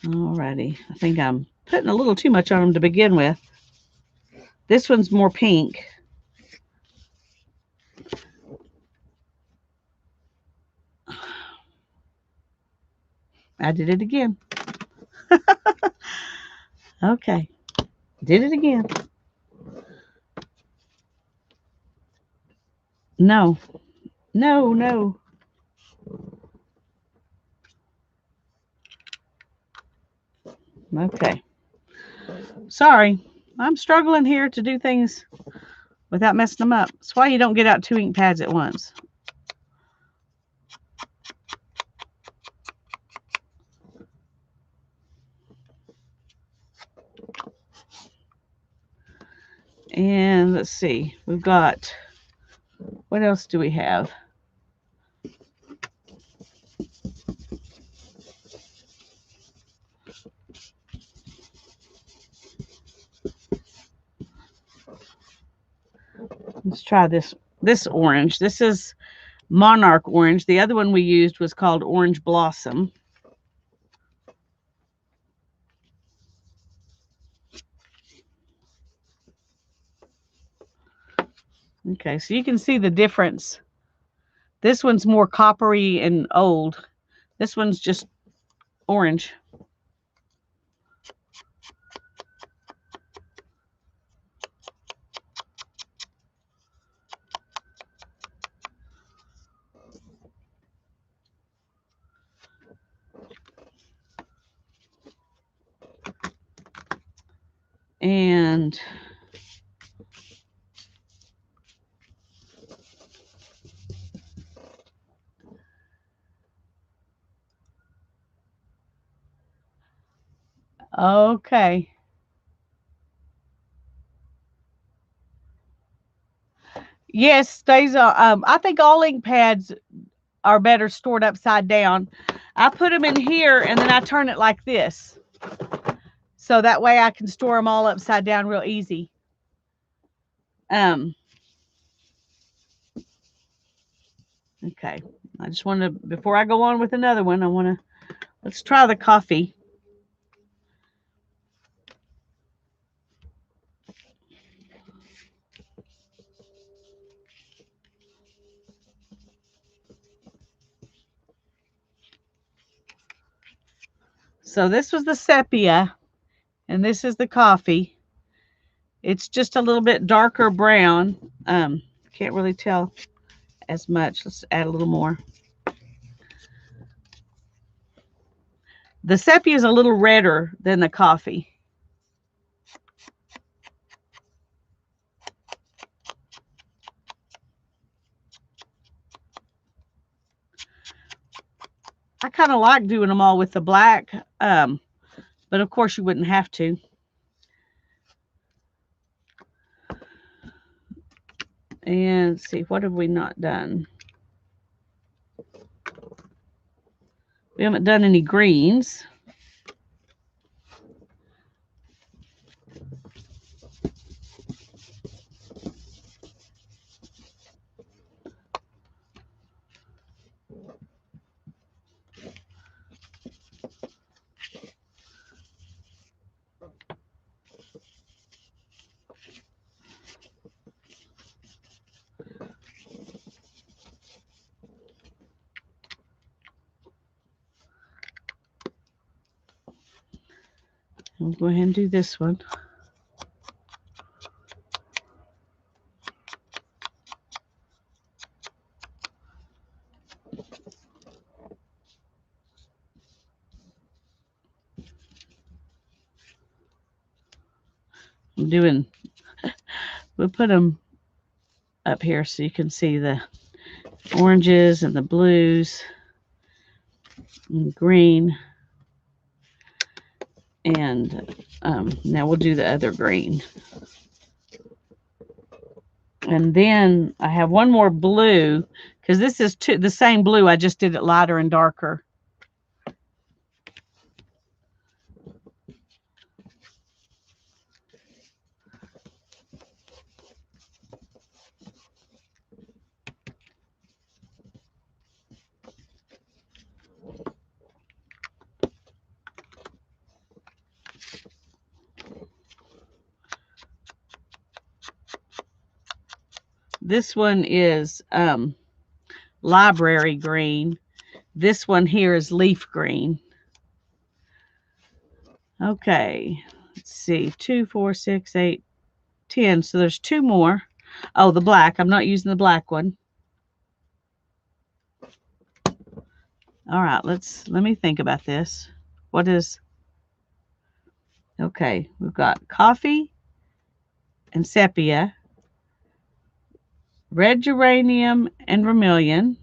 Alrighty, I think I'm putting a little too much on them to begin with. This one's more pink. I did it again. Okay, did it again. No, no, no. Okay. Sorry, I'm struggling here to do things without messing them up. That's why you don't get out 2 ink pads at once. And let's see, we've got, what else do we have? Let's try this orange. This is Monarch Orange. The other one we used was called Orange Blossom. Okay, so you can see the difference. This one's more coppery and old. This one's just orange. And okay. Yes, these are. I think all ink pads are better stored upside down. I put them in here and then I turn it like this, so that way I can store them all upside down real easy. Okay. I just want to, before I go on with another one, let's try the coffee. So this was the sepia, and this is the coffee. It's just a little bit darker brown. Can't really tell as much. Let's add a little more. The sepia is a little redder than the coffee. I kind of like doing them all with the black, but of course you wouldn't have to. And let's see, what have we not done? We haven't done any greens. We'll go ahead and do this one. I'm doing, we'll put them up here so you can see the oranges and the blues and green. And now we'll do the other green. And then I have one more blue, because this is the same blue. I just did it lighter and darker. This one is library green. This one here is leaf green. Okay, let's see, 2, 4, 6, 8, 10. So there's 2 more. Oh, the black. I'm not using the black one. All right, let me think about this. What is, okay, we've got coffee and sepia, red geranium and vermilion,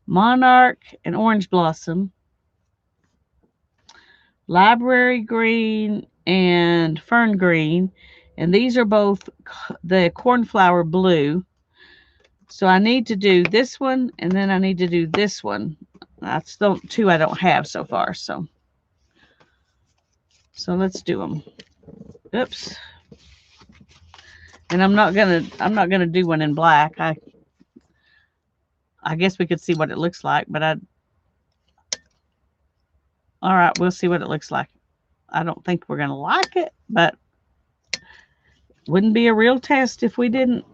monarch and orange blossom, library green and fern green, and these are both the cornflower blue. So I need to do this one, and then I need to do this one. That's the 2 I don't have so far. So let's do them. Oops. And I'm not gonna do one in black. I guess we could see what it looks like, but all right, we'll see what it looks like. I don't think we're gonna like it, but wouldn't be a real test if we didn't.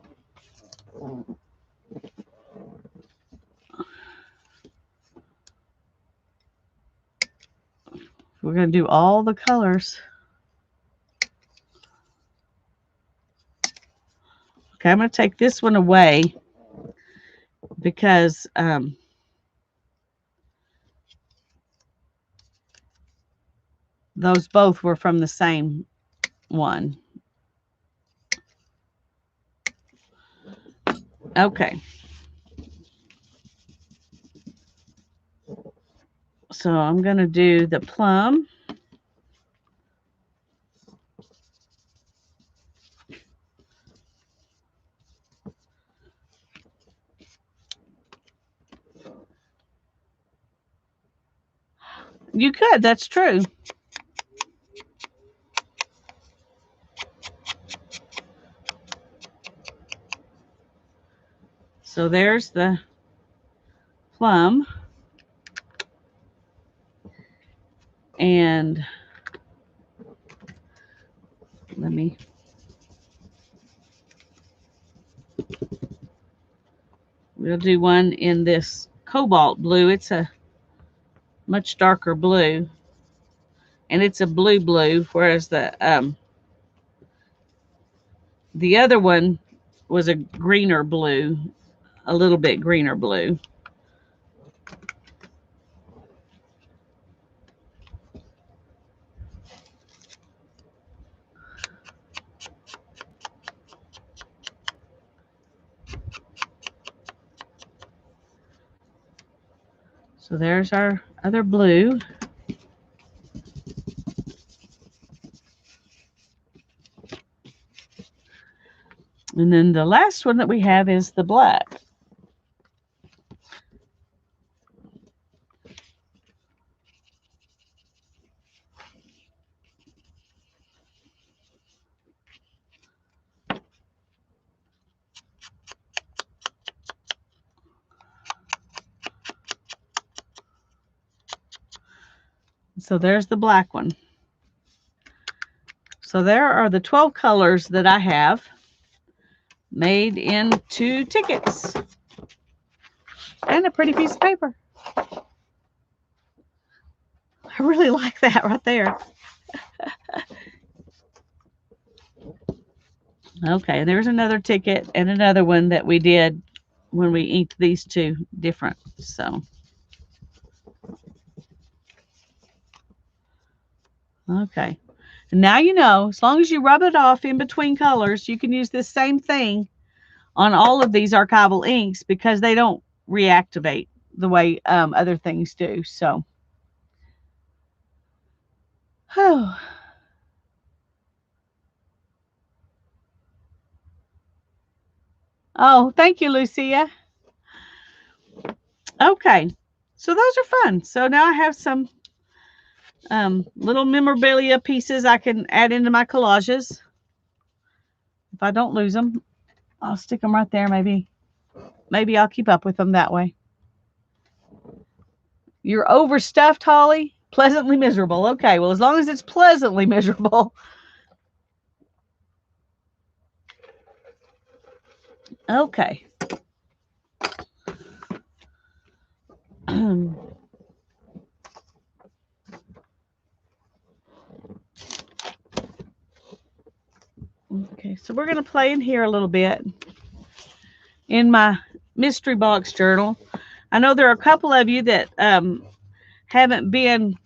We're going to do all the colors. Okay, I'm going to take this one away because those both were from the same one. Okay. So I'm going to do the plum. You could, that's true. So there's the plum. And we'll do one in this cobalt blue. It's a much darker blue. And it's a blue, whereas the other one was a greener blue, a little bit greener blue. So there's our other blue. And then the last one that we have is the black. So there's the black one. So there are the 12 colors that I have made into tickets. And a pretty piece of paper. I really like that right there. Okay, there's another ticket and another one that we did when we inked these two different. So, okay. And now you know, as long as you rub it off in between colors, you can use this same thing on all of these archival inks because they don't reactivate the way other things do. So, oh, oh, thank you, Lucia. Okay, so those are fun. So now I have some little memorabilia pieces I can add into my collages. If I don't lose them, I'll stick them right there. Maybe I'll keep up with them that way. You're overstuffed, Holly. Pleasantly miserable. Okay, well, as long as it's pleasantly miserable. Okay. Okay, so we're going to play in here a little bit in my mystery box journal. I know there are a couple of you that haven't been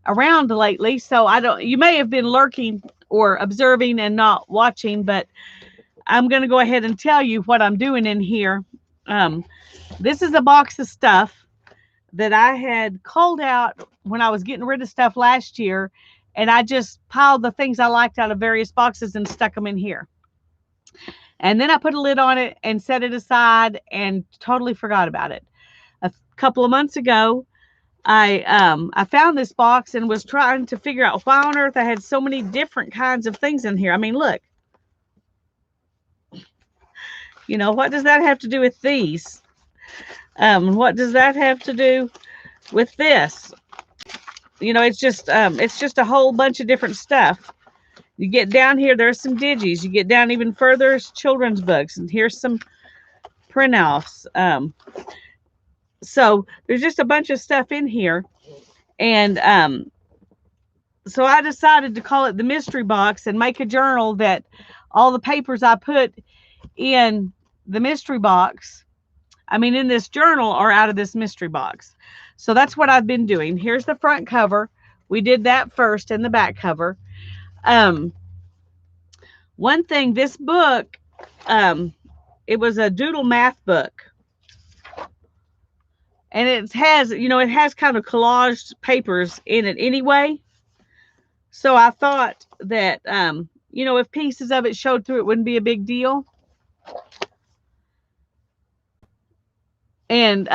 around lately, so I don't. You may have been lurking or observing and not watching, but I'm going to go ahead and tell you what I'm doing in here. Um, this is a box of stuff that I had called out when I was getting rid of stuff last year, and I just piled the things I liked out of various boxes and stuck them in here. And then I put a lid on it and set it aside and totally forgot about it. A couple of months ago, I found this box and was trying to figure out why on earth I had so many different kinds of things in here. I mean, look, what does that have to do with these? What does that have to do with this? It's just a whole bunch of different stuff. You get down here, there's some digis. You get down even further, there's children's books, and here's some print-offs. So there's just a bunch of stuff in here, and so I decided to call it the mystery box and make a journal that all the papers I put in the mystery box, in this journal, are out of this mystery box. So that's what I've been doing. Here's the front cover. We did that first, and the back cover. One thing, this book, it was a doodle math book. And it has kind of collaged papers in it anyway. So I thought that, if pieces of it showed through, it wouldn't be a big deal. And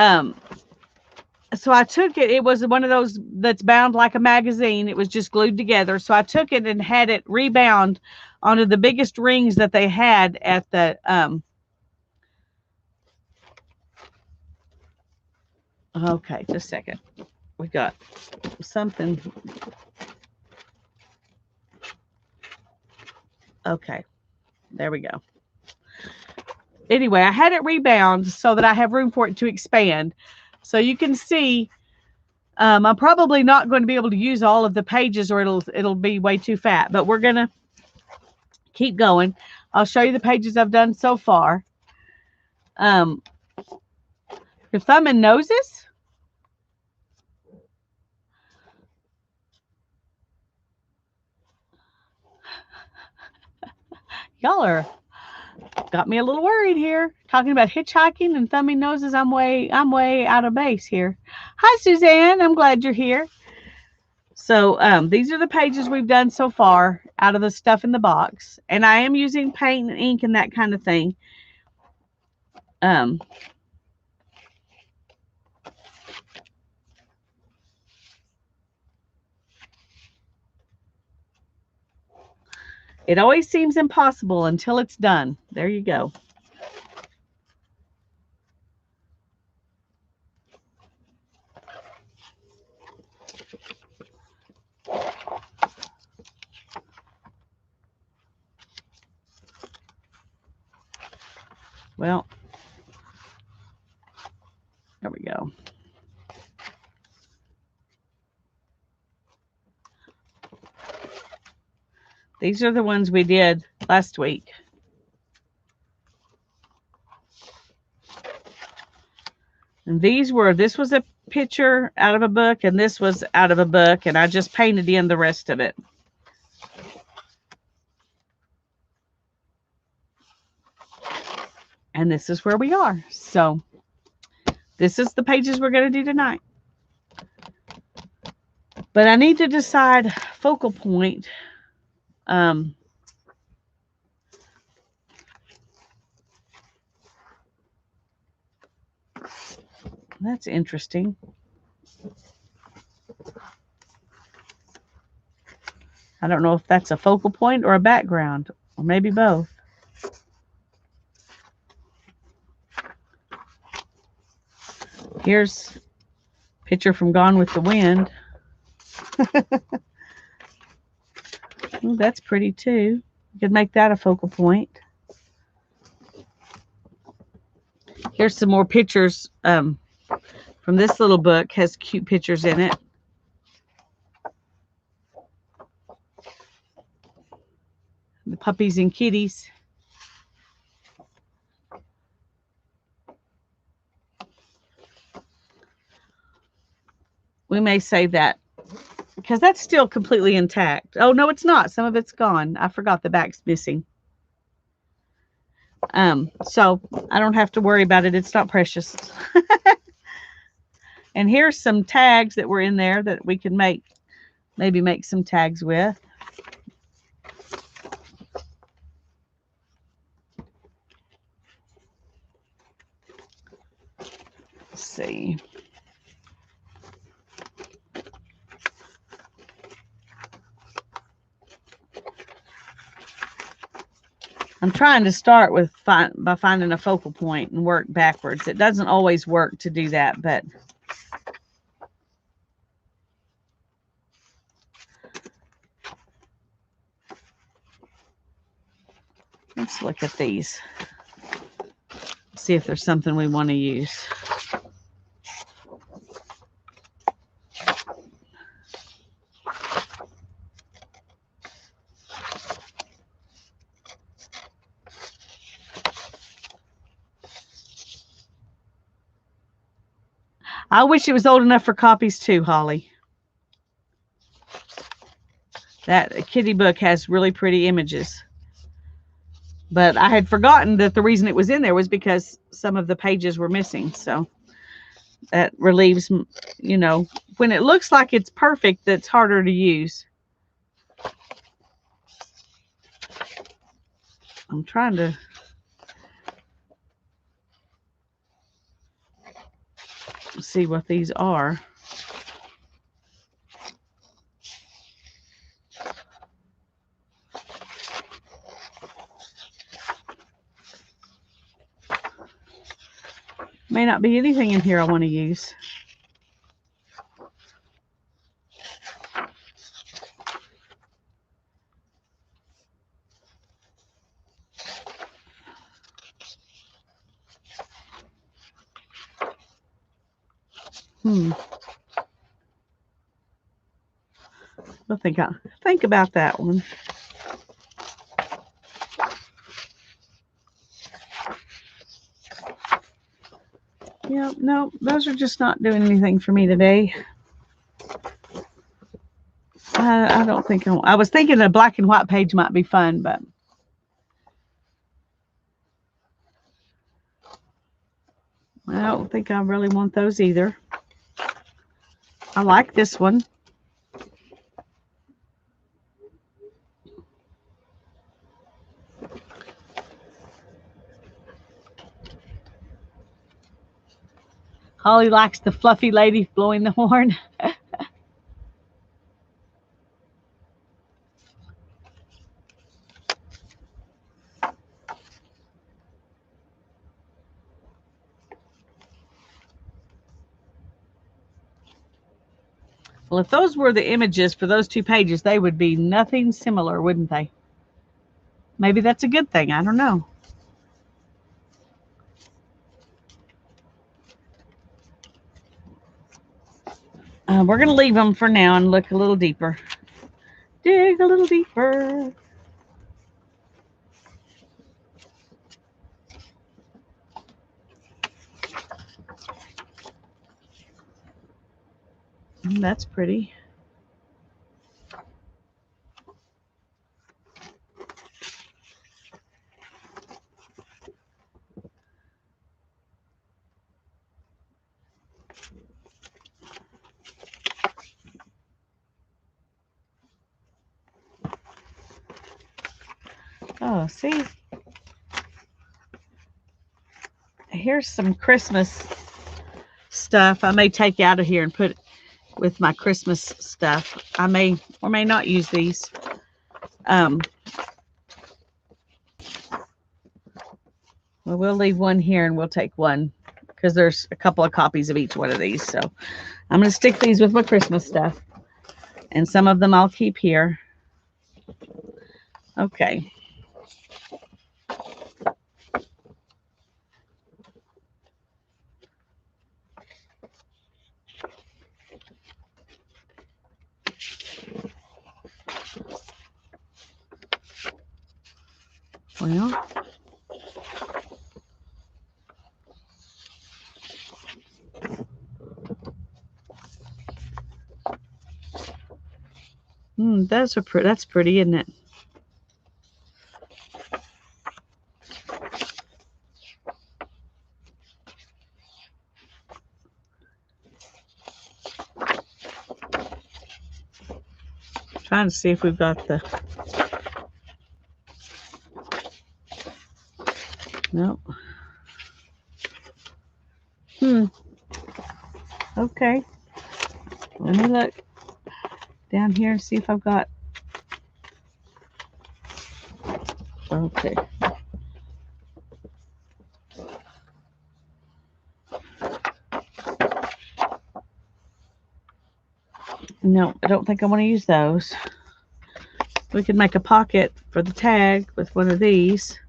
so I took it. It was one of those that's bound like a magazine. It was just glued together. So I took it and had it rebound onto the biggest rings that they had at the okay, just a second. We got something. Okay, there we go. Anyway, I had it rebound so that I have room for it to expand. So you can see, I'm probably not going to be able to use all of the pages, or it'll be way too fat. But we're gonna keep going. I'll show you the pages I've done so far. Your thumb and noses. Y'all are got me a little worried here. Talking about hitchhiking and thumbing noses. I'm way out of base here. Hi, Suzanne. I'm glad you're here. So these are the pages we've done so far out of the stuff in the box. And I am using paint and ink and that kind of thing. It always seems impossible until it's done. There you go. Well, there we go. These are the ones we did last week. And this was a picture out of a book, and this was out of a book, and I just painted in the rest of it. And this is where we are. So this is the pages we're going to do tonight. But I need to decide focal point. That's interesting. I don't know if that's a focal point or a background, or maybe both. Here's a picture from Gone with the Wind. Ooh, that's pretty too. You could make that a focal point. Here's some more pictures from this little book. Has cute pictures in it. The puppies and kitties. We may save that because that's still completely intact. Oh, no, it's not. Some of it's gone. I forgot the back's missing. So I don't have to worry about it. It's not precious. And here's some tags that were in there that we can maybe make some tags with. Let's see. I'm trying to start with by finding a focal point and work backwards. It doesn't always work to do that, but let's look at these. See if there's something we want to use. I wish it was old enough for copies too, Holly. That kitty book has really pretty images. But I had forgotten that the reason it was in there was because some of the pages were missing. So that relieves, you know, when it looks like it's perfect, that's harder to use. I'm trying to see what these are. May not be anything in here I want to use. I'll think about that one. Yeah, no, those are just not doing anything for me today. I don't think I was thinking a black and white page might be fun, but I don't think I really want those either. I like this one. Holly likes the fluffy lady blowing the horn. Well, if those were the images for those two pages, they would be nothing similar, wouldn't they? Maybe that's a good thing. I don't know. We're going to leave them for now and look a little deeper. Dig a little deeper. That's pretty. Oh, see? Here's some Christmas stuff I may take out of here and put with my Christmas stuff. I may or may not use these. Well, we'll leave one here and we'll take one because there's a couple of copies of each one of these. So I'm going to stick these with my Christmas stuff. And some of them I'll keep here. Okay. Well, those are pretty. That's pretty, isn't it? Trying to see if we've got the. Nope. Okay. Let me look down here and see if I've got. Okay. No, I don't think I want to use those. We could make a pocket for the tag with one of these.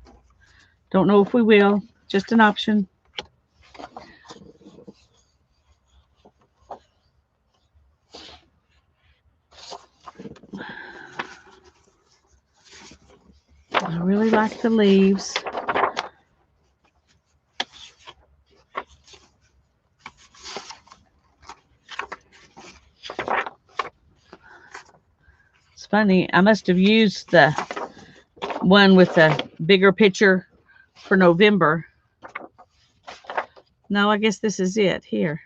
Don't know if we will. Just an option. I really like the leaves. It's funny. I must have used the one with the bigger picture for November. No, I guess this is it here.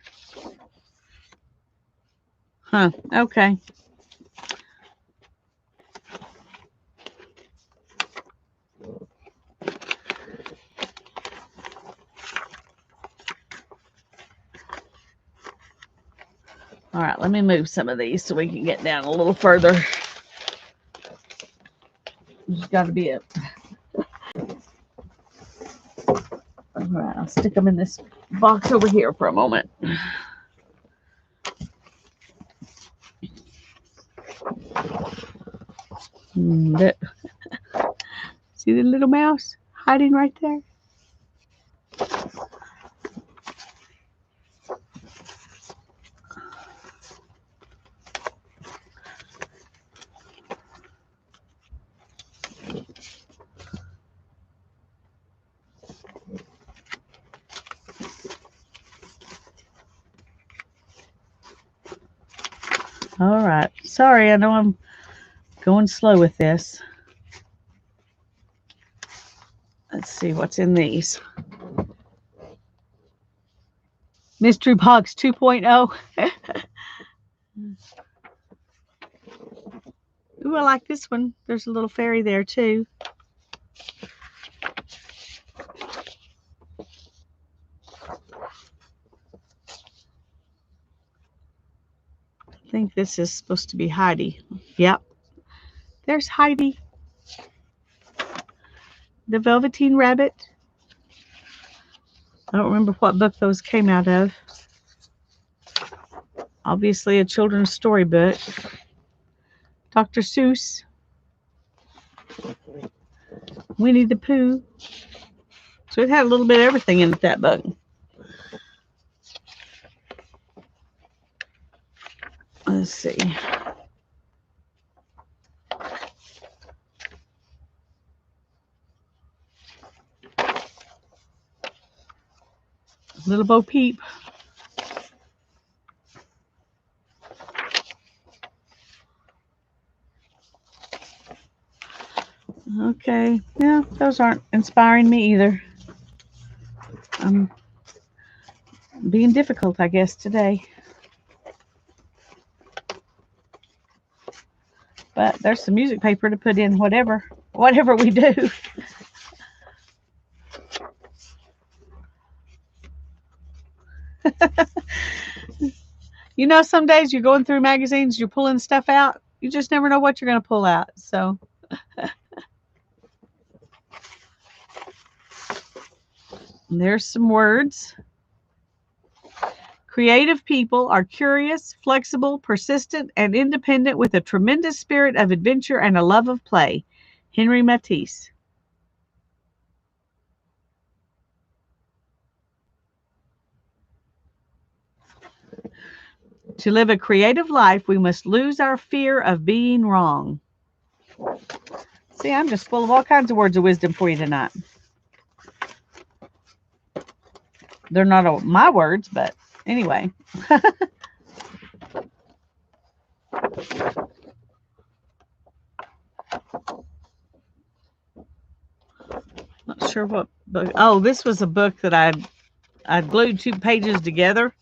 Huh. Okay. All right, let me move some of these so we can get down a little further. There's got to be a. All right, I'll stick them in this box over here for a moment. See the little mouse hiding right there? All right. Sorry, I know I'm going slow with this. Let's see what's in these. Mystery Box 2.0. Ooh, I like this one. There's a little fairy there too. I think this is supposed to be Heidi. Yep. There's Heidi. The Velveteen Rabbit. I don't remember what book those came out of. Obviously a children's storybook. Dr. Seuss. Winnie the Pooh. So it had a little bit of everything in that book. Let's see. Little Bo Peep. Okay. Yeah, those aren't inspiring me either. I'm being difficult, I guess, today. But there's some music paper to put in whatever we do. You know, some days you're going through magazines, you're pulling stuff out. You just never know what you're going to pull out. So there's some words. Creative people are curious, flexible, persistent, and independent with a tremendous spirit of adventure and a love of play. Henry Matisse. To live a creative life, we must lose our fear of being wrong. See, I'm just full of all kinds of words of wisdom for you tonight. They're not all my words, but anyway. Not sure what book. Oh, this was a book that I glued 2 pages together,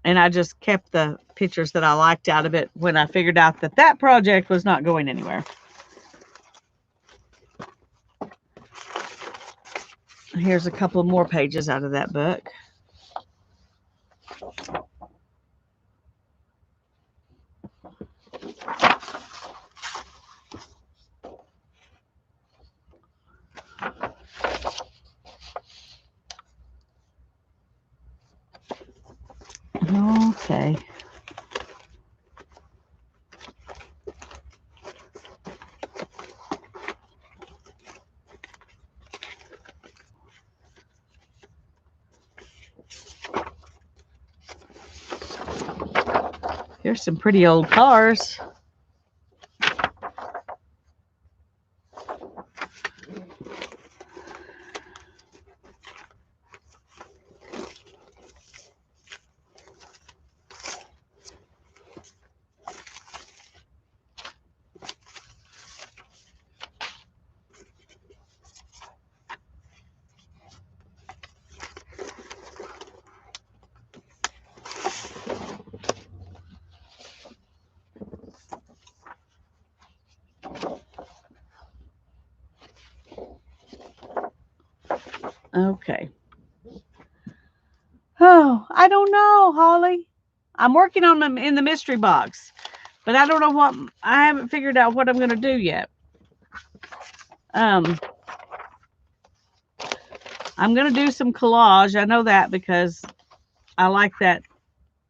and I just kept the pictures that I liked out of it when I figured out that that project was not going anywhere. Here's a couple more pages out of that book. Okay. Here's some pretty old cars. Okay. Oh, I don't know, Holly. I'm working on them in the mystery box, but I don't know what. I haven't figured out what I'm going to do yet. Um, I'm going to do some collage. I know that because I like that.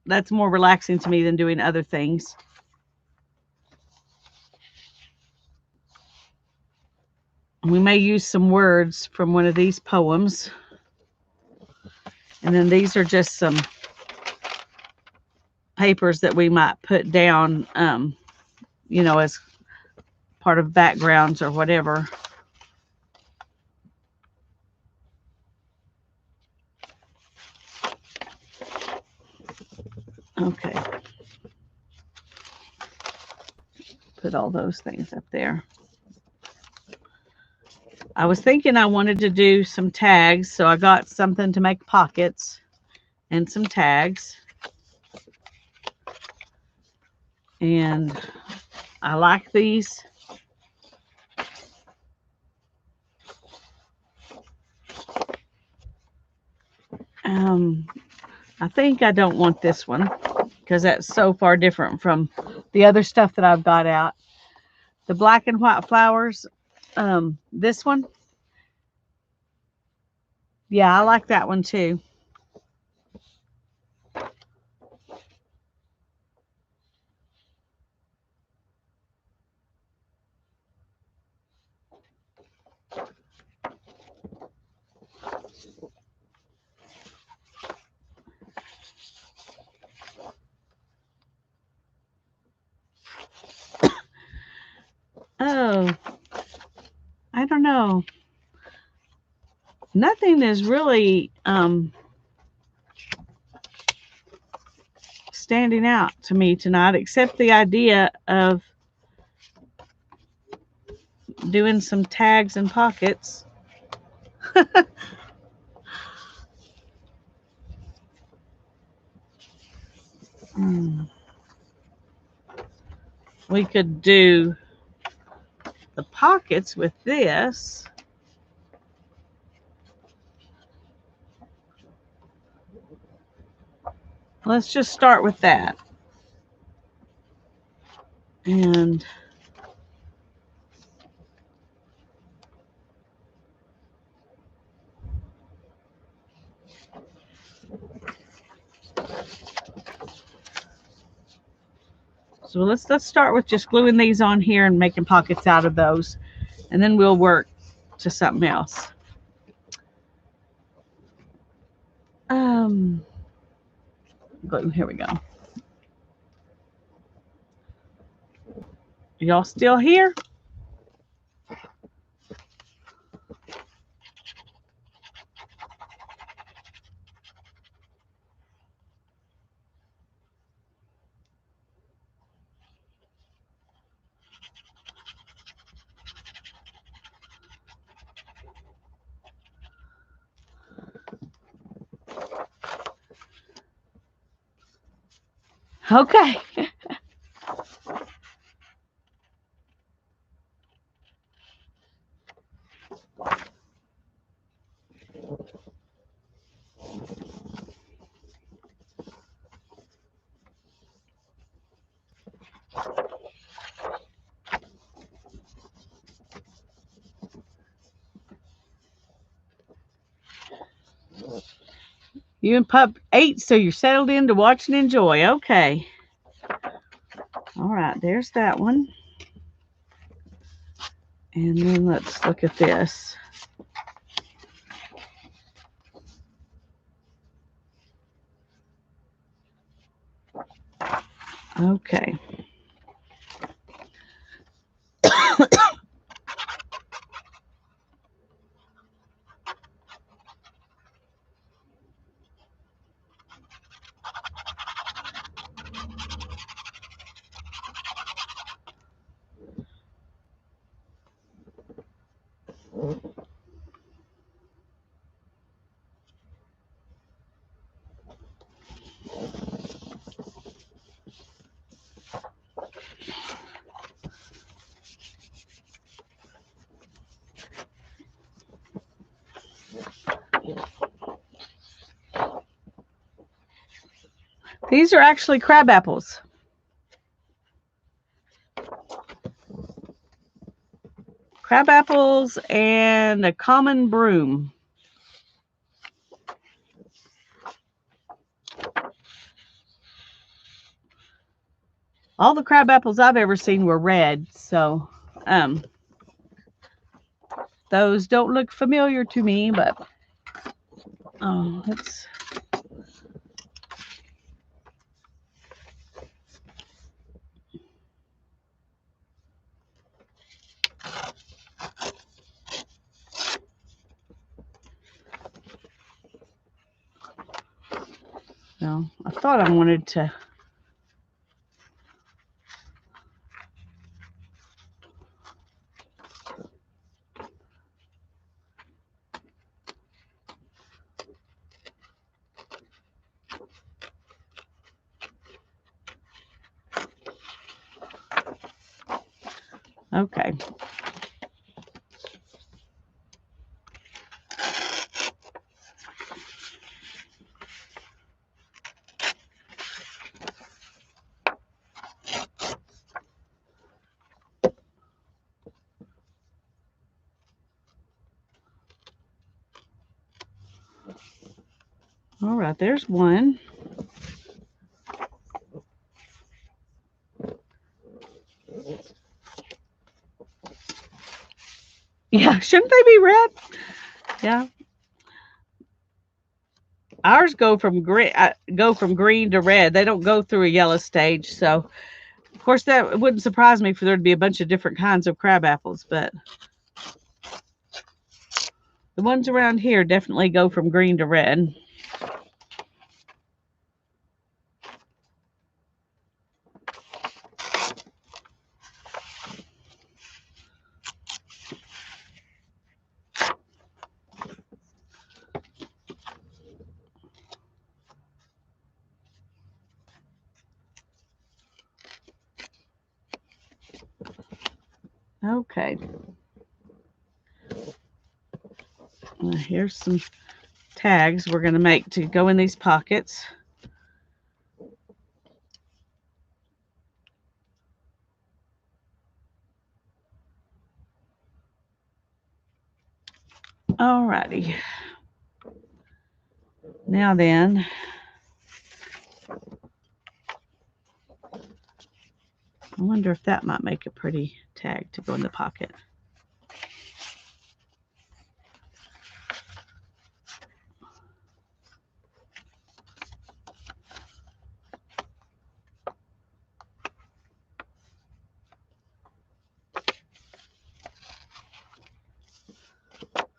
That's more relaxing to me than doing other things. We may use some words from one of these poems. And then these are just some papers that we might put down, as part of backgrounds or whatever. Okay. Put all those things up there. I was thinking I wanted to do some tags, so I got something to make pockets and some tags. And I like these. I think I don't want this one because that's so far different from the other stuff that I've got out. The black and white flowers, this one. Yeah, I like that one too. Oh, I don't know. Nothing is really standing out to me tonight except the idea of doing some tags and pockets. We could do the pockets with this. Let's just start with that. And so let's start with just gluing these on here and making pockets out of those, and then we'll work to something else. Here we go. Y'all still here? Okay. You and Pup ate, so you're settled in to watch and enjoy. Okay. All right, there's that one. And then let's look at this. Okay. These are actually crab apples. Crab apples and a common broom. All the crab apples I've ever seen were red, so those don't look familiar to me, but let's. No, I thought I wanted to. Okay. All right, there's one. Yeah, shouldn't they be red? Yeah. Ours go from green to red. They don't go through a yellow stage. So, of course, that wouldn't surprise me for there to be a bunch of different kinds of crab apples, but the ones around here definitely go from green to red. Okay. Here's some tags we're going to make to go in these pockets. Alrighty. Now then, I wonder if that might make a pretty tag to go in the pocket.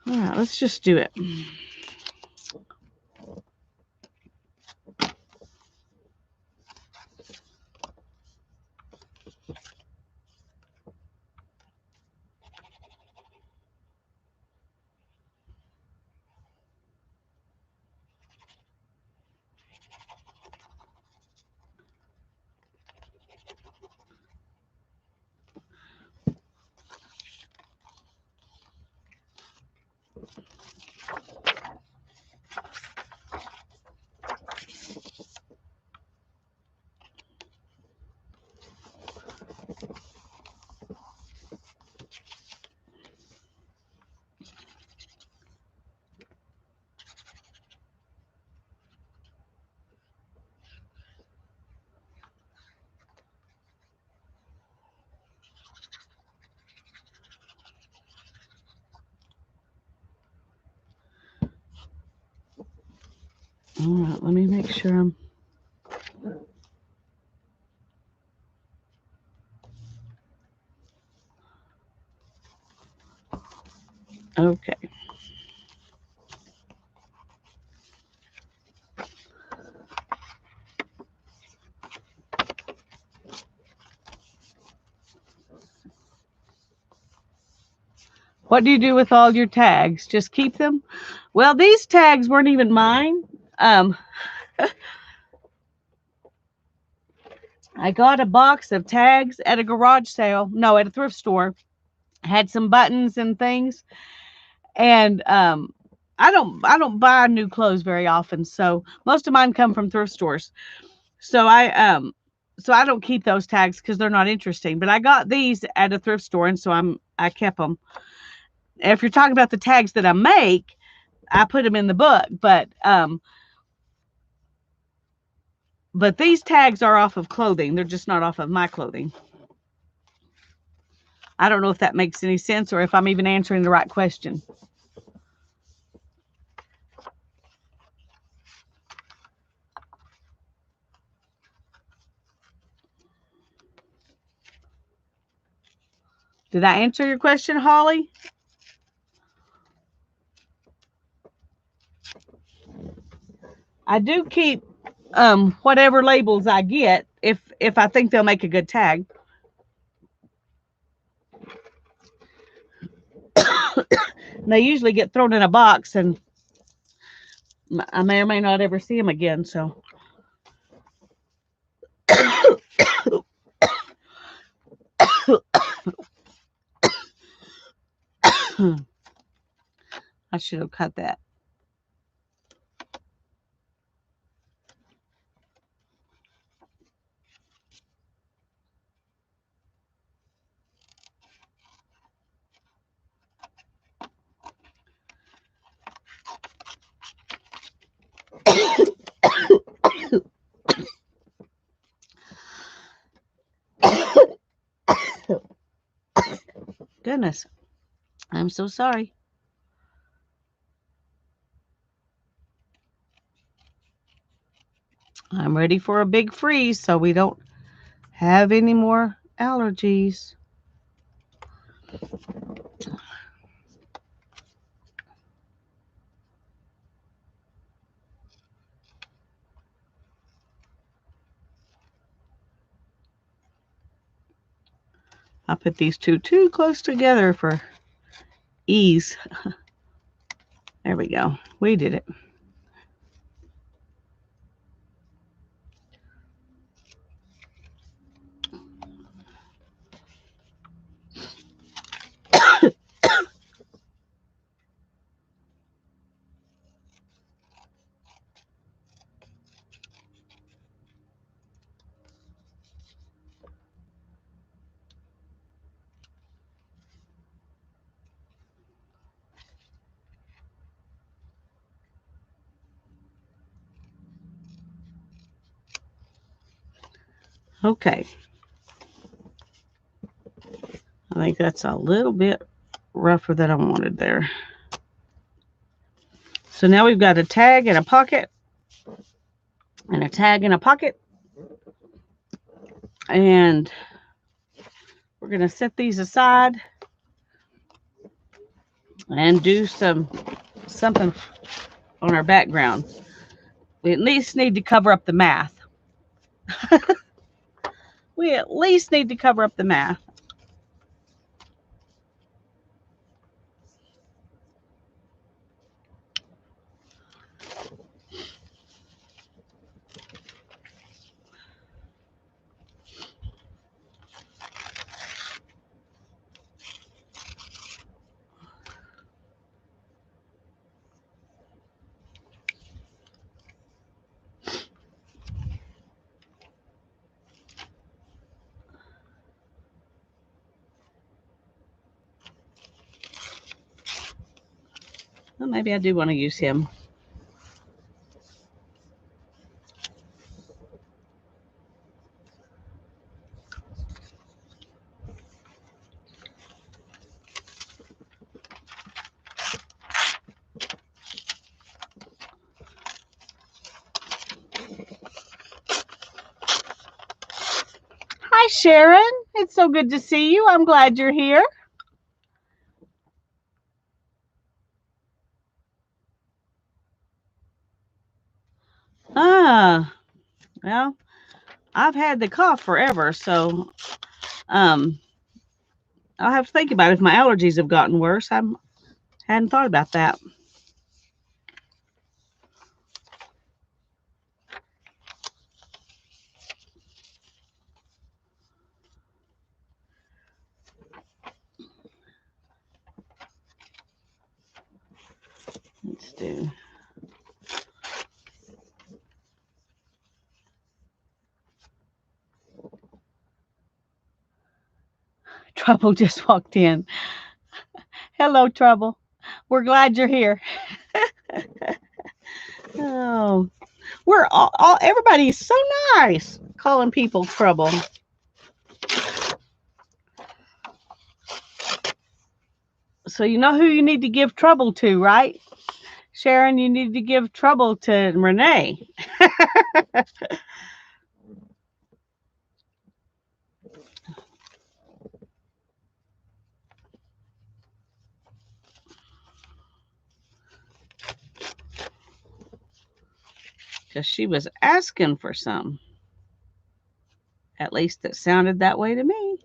All right, let's just do it. All right, let me make sure I'm. Okay. What do you do with all your tags? Just keep them? Well, these tags weren't even mine. Um, I got a box of tags at a garage sale. No, at a thrift store. Had some buttons and things, and I don't buy new clothes very often, so most of mine come from thrift stores. So I don't keep those tags because they're not interesting. But I got these at a thrift store, and so I kept them. If you're talking about the tags that I make, I put them in the book, but these tags are off of clothing. They're just not off of my clothing. I don't know if that makes any sense or if I'm even answering the right question. Did I answer your question, Holly? I do keep whatever labels I get if I think they'll make a good tag. They usually get thrown in a box, and I may or may not ever see them again. So I should have cut that. Goodness, I'm so sorry. I'm ready for a big freeze so we don't have any more allergies. I put these two too close together for ease. There we go. We did it. Okay. I think that's a little bit rougher than I wanted there. So now we've got a tag and a pocket, and a tag and a pocket. And we're going to set these aside and do something on our background. We at least need to cover up the math. We at least need to cover up the math. Well, maybe I do want to use him. Hi, Sharon. It's so good to see you. I'm glad you're here. Ah, well, I've had the cough forever, so um, I'll have to think about it if my allergies have gotten worse. I hadn't thought about that. Let's do. Trouble just walked in. Hello, Trouble. We're glad you're here. Oh, we're all everybody is so nice calling people Trouble. So you know who you need to give trouble to, right? Sharon, you need to give trouble to Renee. Because she was asking for some. At least it sounded that way to me.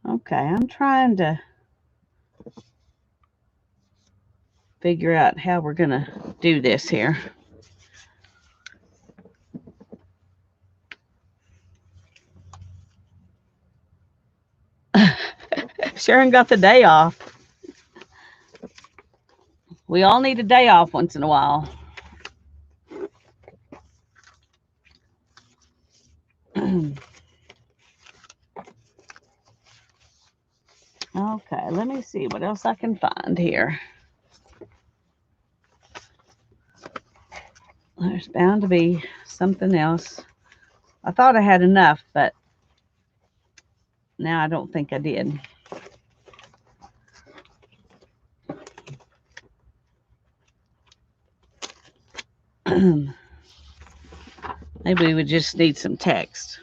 Okay, I'm trying to figure out how we're going to do this here. Sharon got the day off. We all need a day off once in a while. Okay, let me see what else I can find here. There's bound to be something else. I thought I had enough, but now I don't think I did. Maybe we would just need some text.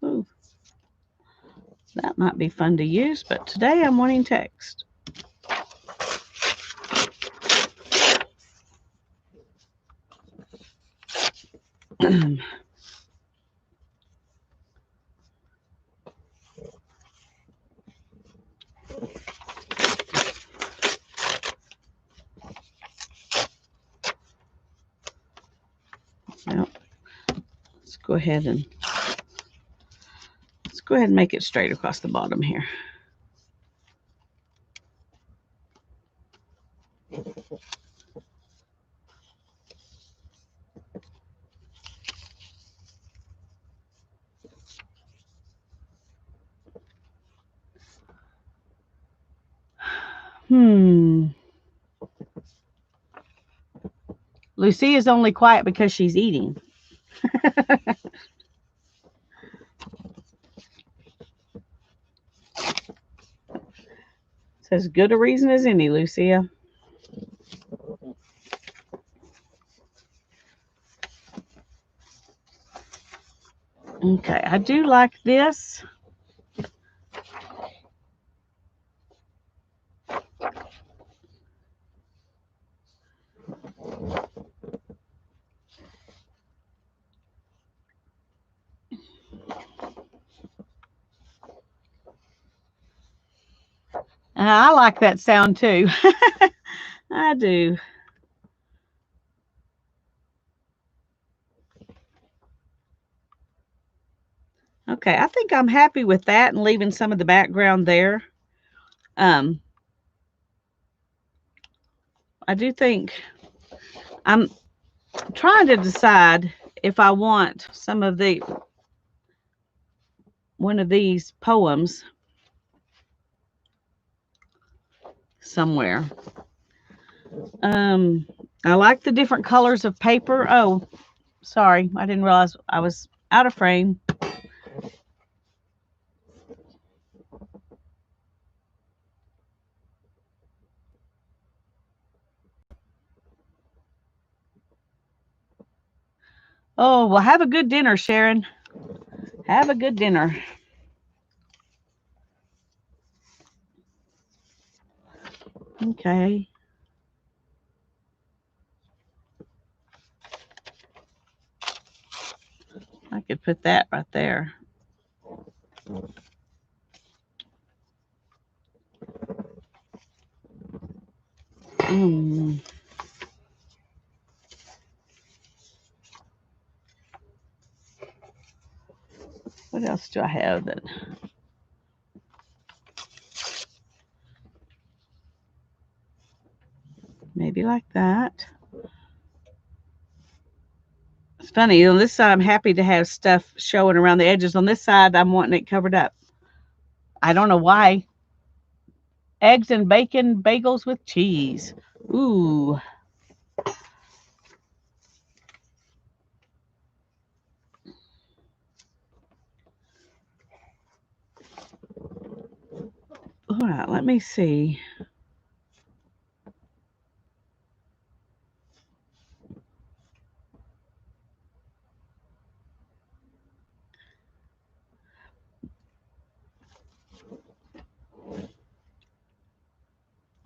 Ooh, that might be fun to use, but today I'm wanting text. Well, let's go ahead and make it straight across the bottom here. Lucy is only quiet because she's eating. It's as good a reason as any, Lucia. Okay, I do like this. I like that sound too. I do. Okay, I think I'm happy with that and leaving some of the background there. I do think I'm trying to decide if I want some of one of these poems somewhere. I like the different colors of paper. Oh, sorry, I didn't realize I was out of frame. Oh, well, have a good dinner, Sharon. Have a good dinner. Okay. I could put that right there. What else do I have that? Maybe like that. It's funny, on this side, I'm happy to have stuff showing around the edges. On this side, I'm wanting it covered up. I don't know why. Eggs and bacon bagels with cheese. Ooh. All right, let me see.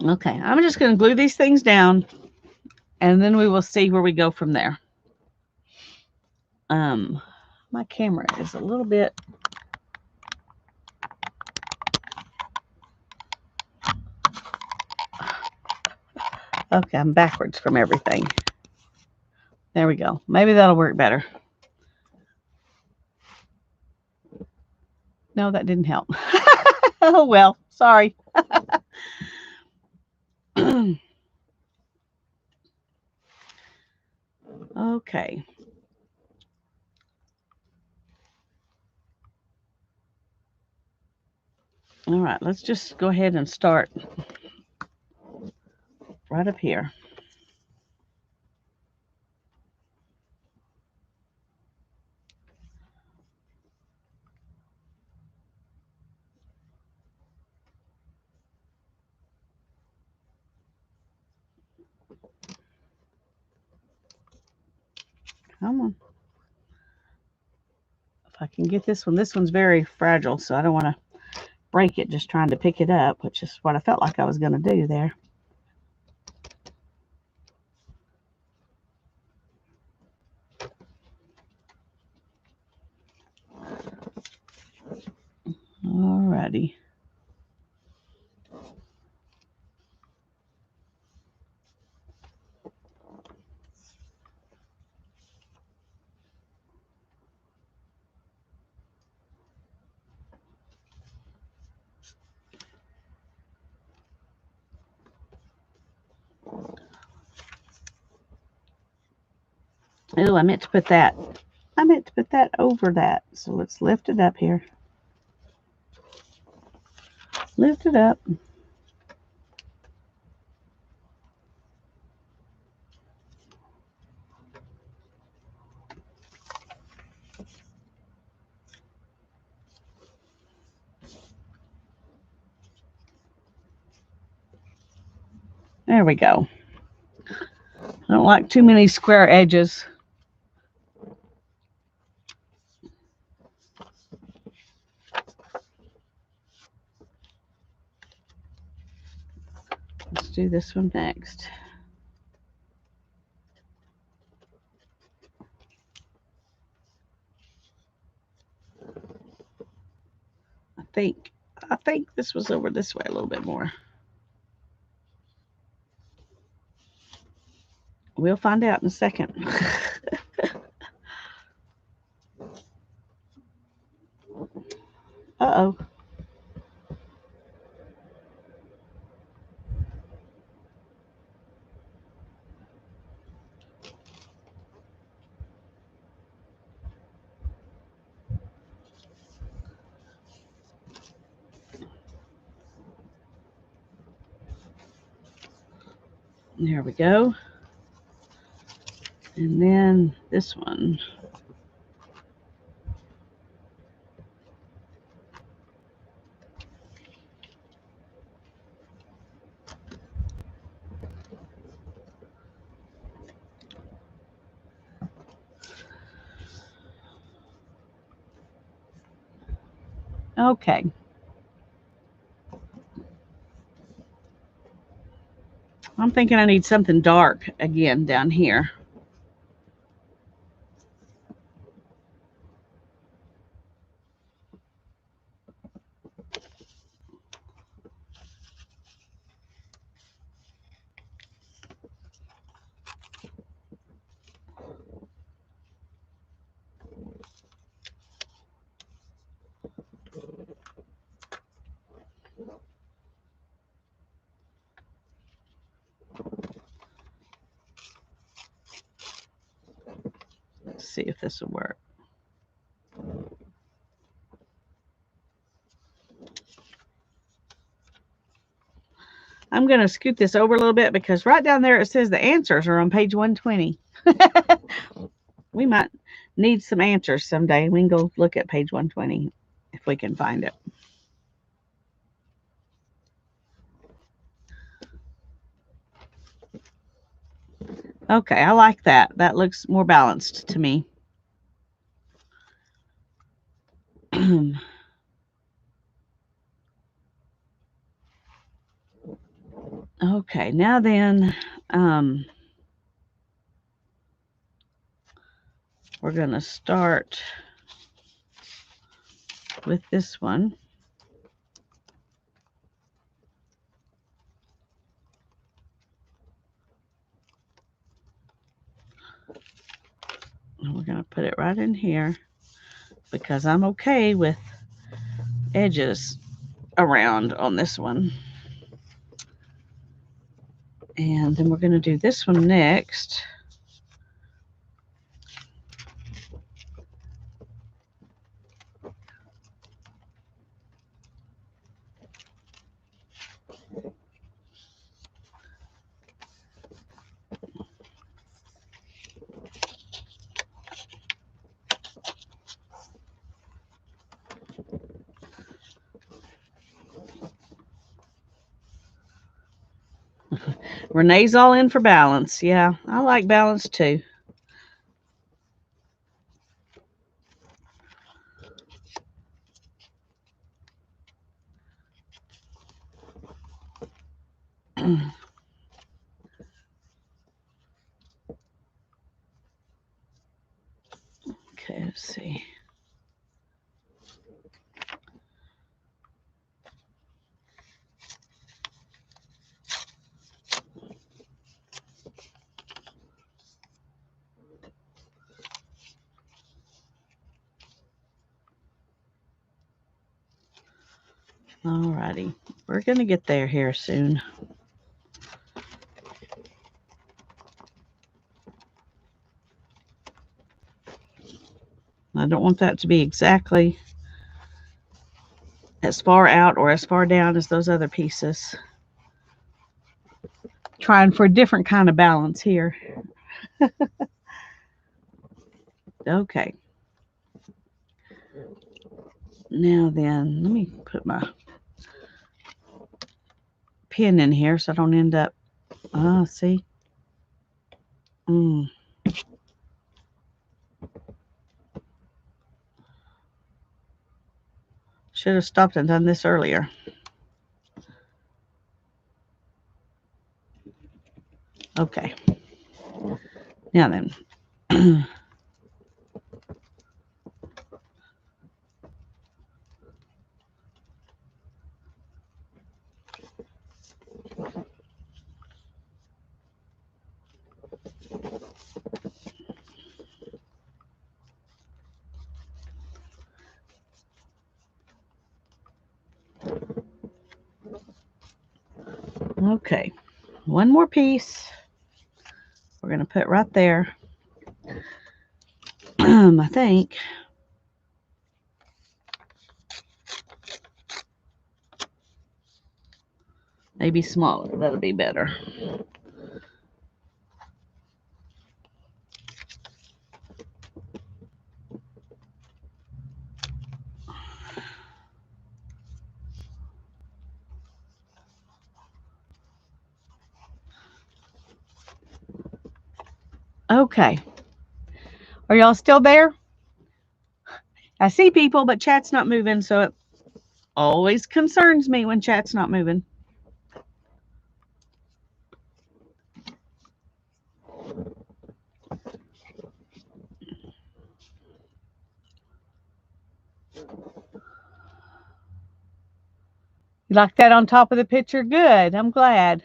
Okay, I'm just going to glue these things down, and then we will see where we go from there. My camera is a little bit. Okay, I'm backwards from everything. There we go. Maybe that'll work better. No, that didn't help. Oh, well, sorry. Okay. All right, let's just go ahead and start right up here. Come on. If I can get this one. This one's very fragile, so I don't want to break it just trying to pick it up, which is what I felt like I was going to do there. All righty. Oh, I meant to put that. I meant to put that over that. So let's lift it up here. Lift it up. There we go. I don't like too many square edges. Let's do this one next. I think this was over this way a little bit more. We'll find out in a second. Uh-oh. There we go. And then this one. Okay. I'm thinking I need something dark again down here. Let's see if this will work. I'm going to scoot this over a little bit because right down there it says the answers are on page 120. We might need some answers someday. We can go look at page 120 if we can find it. Okay, I like that. That looks more balanced to me. Okay, now then, we're going to start with this one. And we're going to put it right in here because I'm okay with edges around on this one. And then we're going to do this one next. Renee's all in for balance. Yeah, I like balance too. Okay, let's see. Alrighty, we're going to get there here soon. I don't want that to be exactly as far out or as far down as those other pieces. Trying for a different kind of balance here. Okay. Now then, let me put my pin in here so I don't end up, see? Should have stopped and done this earlier. Okay. Now then. Okay. One more piece. We're going to put right there. I think. Maybe smaller. That'll be better. Okay. Are y'all still there? I see people, but chat's not moving, so it always concerns me when chat's not moving. You like that on top of the picture? Good. I'm glad.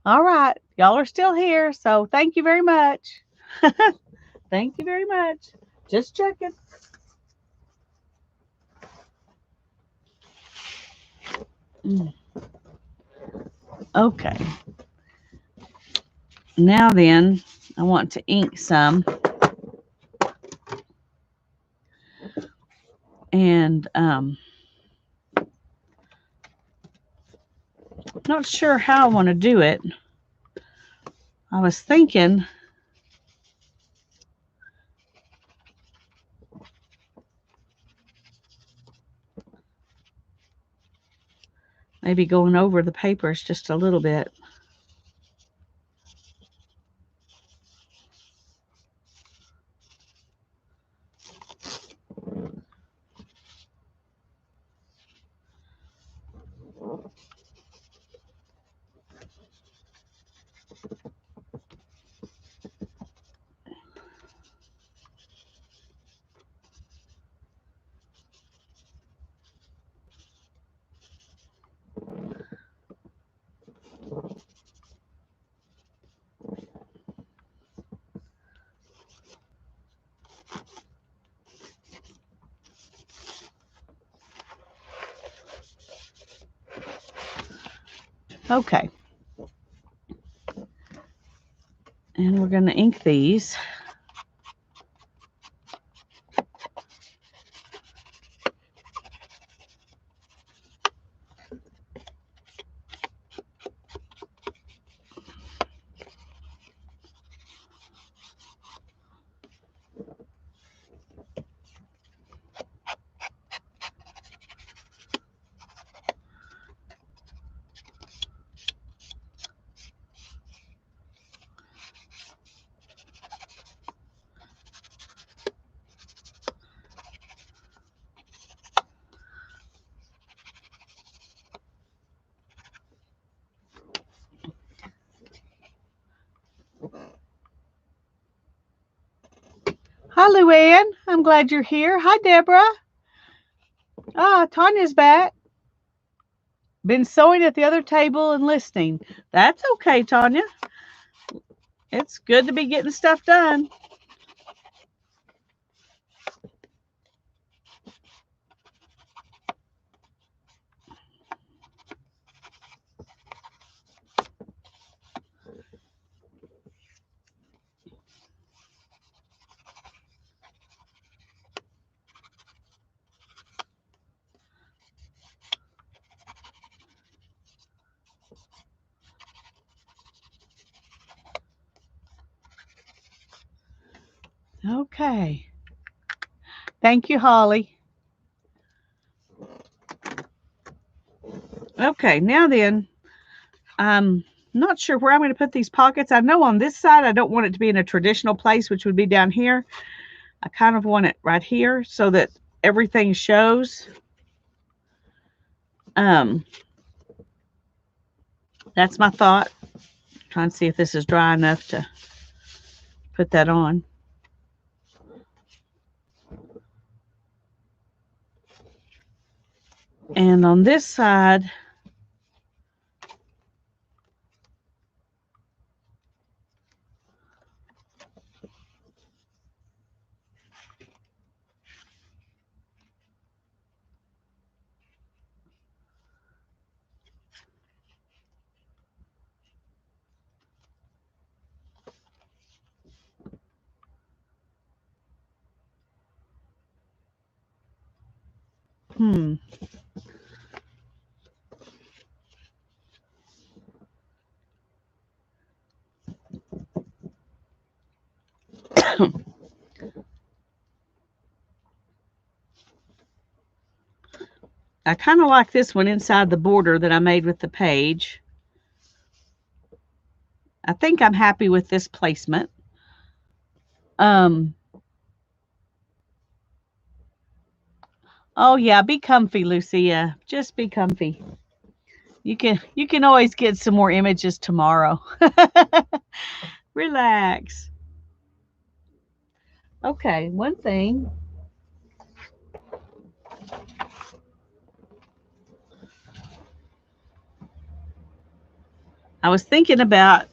All right. Y'all are still here, so thank you very much. Thank you very much. Just checking. Okay. Now then, I want to ink some. And not sure how I want to do it. I was thinking maybe going over the papers just a little bit. Okay. And we're going to ink these. Hi, Luann. I'm glad you're here. Hi, Deborah. Tanya's back. Been sewing at the other table and listening. That's okay, Tanya. It's good to be getting stuff done. Okay. Thank you, Holly. Okay, now then, I'm not sure where I'm going to put these pockets. I know on this side I don't want it to be in a traditional place, which would be down here. I kind of want it right here so that everything shows. That's my thought. Trying to see if this is dry enough to put that on. And on this side, I kind of like this one inside the border that I made with the page. I think I'm happy with this placement. Oh yeah, be comfy, Lucia. Just be comfy. You can always get some more images tomorrow. Relax. Okay, one thing. I was thinking about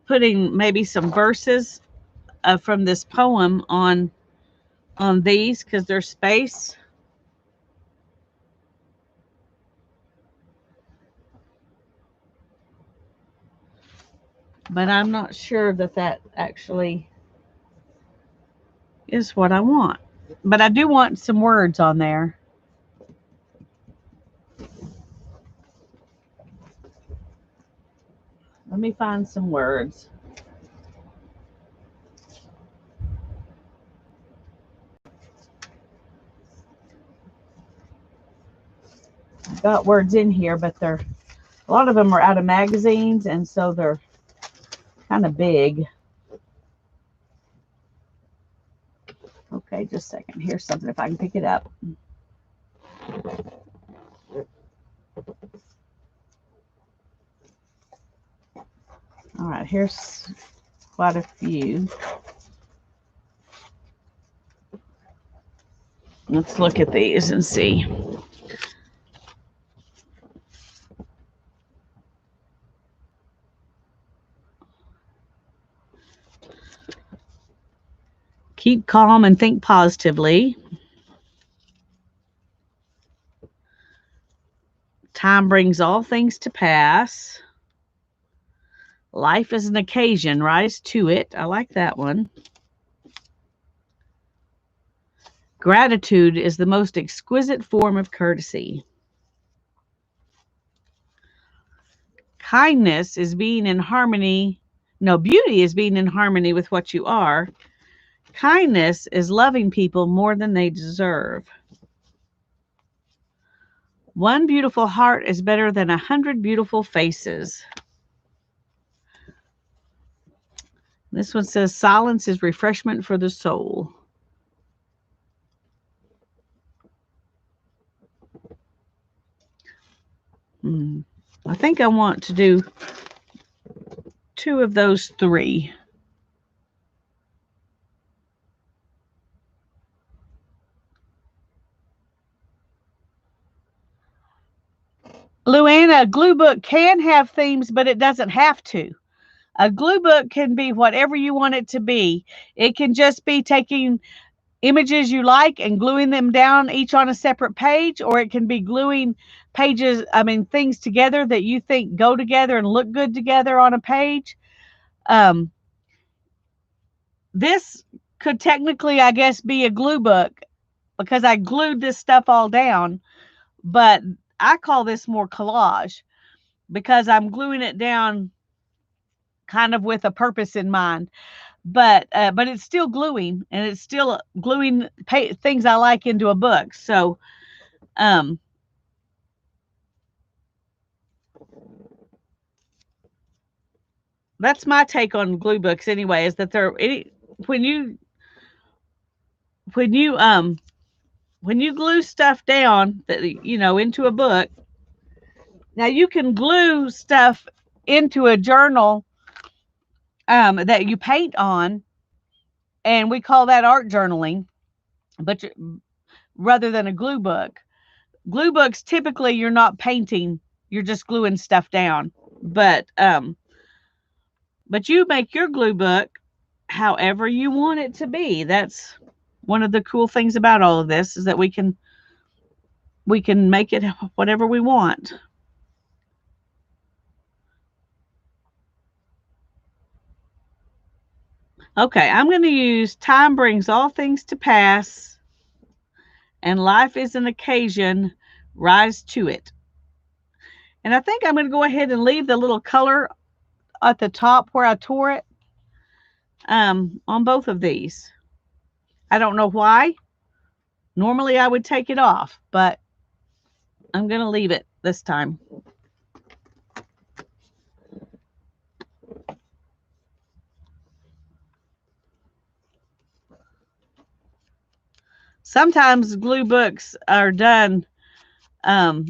putting maybe some verses from this poem on these because there's space. But I'm not sure that that actually is what I want. But I do want some words on there. Let me find some words. I've got words in here, but they're a lot of them are out of magazines, and so they're kind of big. Okay, just a second. Here's something if I can pick it up. All right, here's quite a few. Let's look at these and see. Keep calm and think positively. Time brings all things to pass. Life is an occasion, rise to it. I like that one. Gratitude is the most exquisite form of courtesy. Kindness is being in harmony. No, beauty is being in harmony with what you are. Kindness is loving people more than they deserve. One beautiful heart is better than 100 beautiful faces. This one says silence is refreshment for the soul. I think I want to do 2 of those 3. Luanna, a glue book can have themes, but it doesn't have to. A glue book can be whatever you want it to be. It can just be taking images you like and gluing them down each on a separate page, or it can be gluing things together that you think go together and look good together on a page. This could technically, I guess, be a glue book because I glued this stuff all down, but I call this more collage because I'm gluing it down kind of with a purpose in mind. But it's still gluing, and it's still gluing things I like into a book. So um, that's my take on glue books. Anyway, is that when you when you um when you glue stuff down that into a book. Now you can glue stuff into a journal that you paint on, and we call that art journaling. But rather than a glue book, glue books typically you're not painting, you're just gluing stuff down. But you make your glue book however you want it to be. That's one of the cool things about all of this, is that we can make it whatever we want. Okay, I'm going to use time brings all things to pass, and life is an occasion, rise to it. And I think I'm going to go ahead and leave the little color at the top where I tore it on both of these. I don't know why. Normally I would take it off, but I'm going to leave it this time. Sometimes glue books are done um,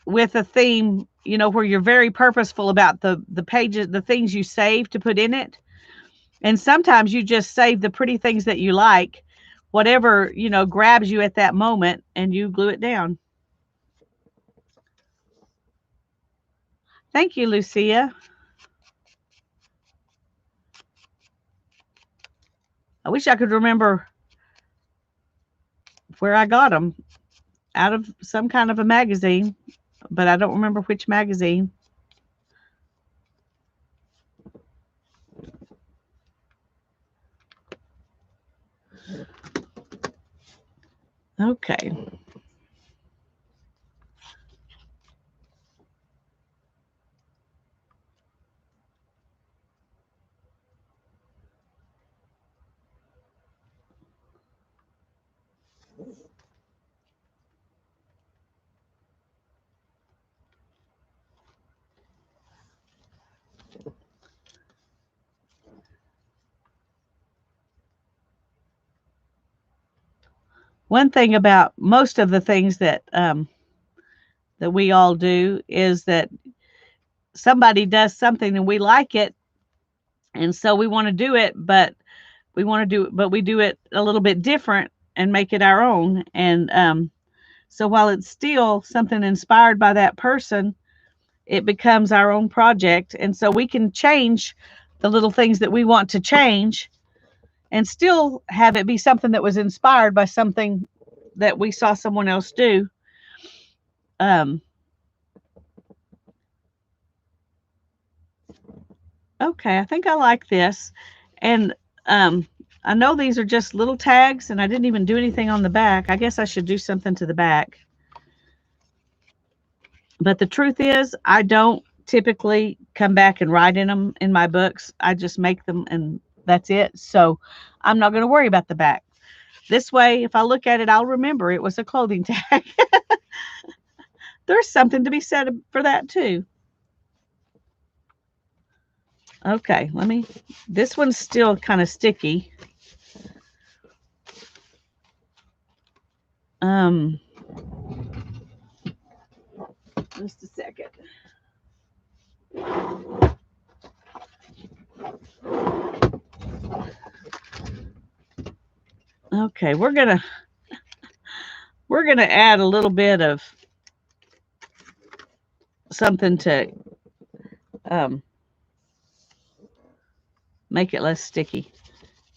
with a theme, where you're very purposeful about the pages, the things you save to put in it. And sometimes you just save the pretty things that you like, whatever, grabs you at that moment, and you glue it down. Thank you, Lucia. I wish I could remember where I got them, out of some kind of a magazine, but I don't remember which magazine. Okay. One thing about most of the things that we all do is that somebody does something and we like it, and so we want to do it, but we do it a little bit different and make it our own. And so while it's still something inspired by that person, it becomes our own project, and so we can change the little things that we want to change and still have it be something that was inspired by something that we saw someone else do. um okay, I think I like this. And um I know these are just little tags, and I didn't even do anything on the back. I guess I should do something to the back. But the truth is, I don't typically come back and write in them in my books. I just make them, and that's it. So I'm not going to worry about the back. This way, if I look at it, I'll remember it was a clothing tag. There's something to be said for that too. Okay, this one's still kind of sticky. Um, just a second. Okay, we're gonna add a little bit of something to um, make it less sticky.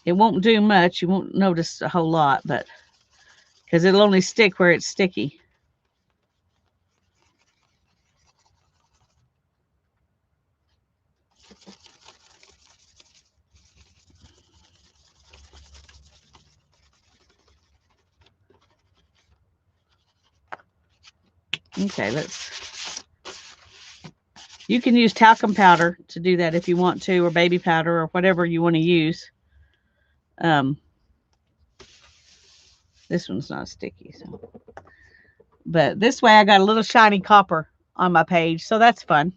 It won't do much. You won't notice a whole lot, but because it'll only stick where it's sticky. Okay, you can use talcum powder to do that if you want to, or baby powder, or whatever you want to use. This one's not sticky, so. But this way I got a little shiny copper on my page, so that's fun.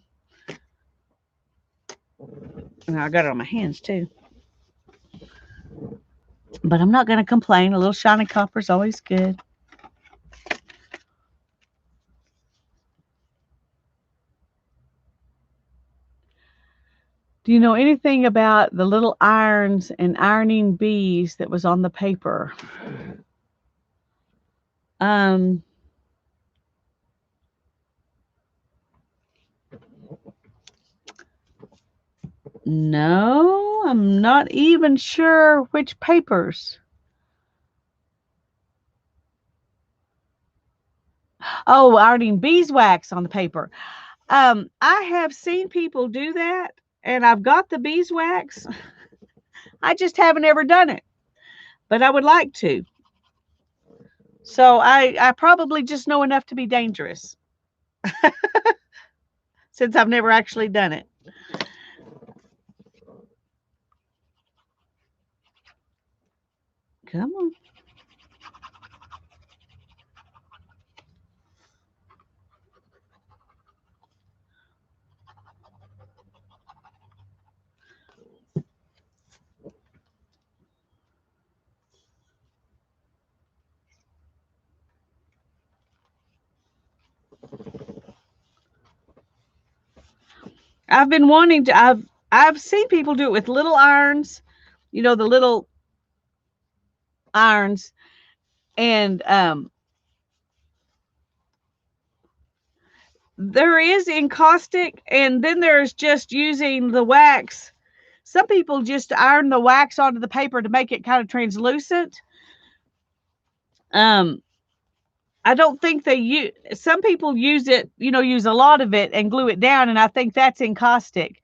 And I got it on my hands too. But I'm not going to complain. A little shiny copper is always good. Do you know anything about the little irons and ironing bees that was on the paper? No, I'm not even sure which papers. Oh, ironing beeswax on the paper. I have seen people do that, and I've got the beeswax. I just haven't ever done it, but I would like to. So I probably just know enough to be dangerous since I've never actually done it. Come on. I've been wanting to. I've seen people do it with little irons, the little irons, and there is encaustic, and then there's just using the wax. Some people just iron the wax onto the paper to make it kind of translucent. I don't think they use. Some people use it, use a lot of it and glue it down, and I think that's encaustic.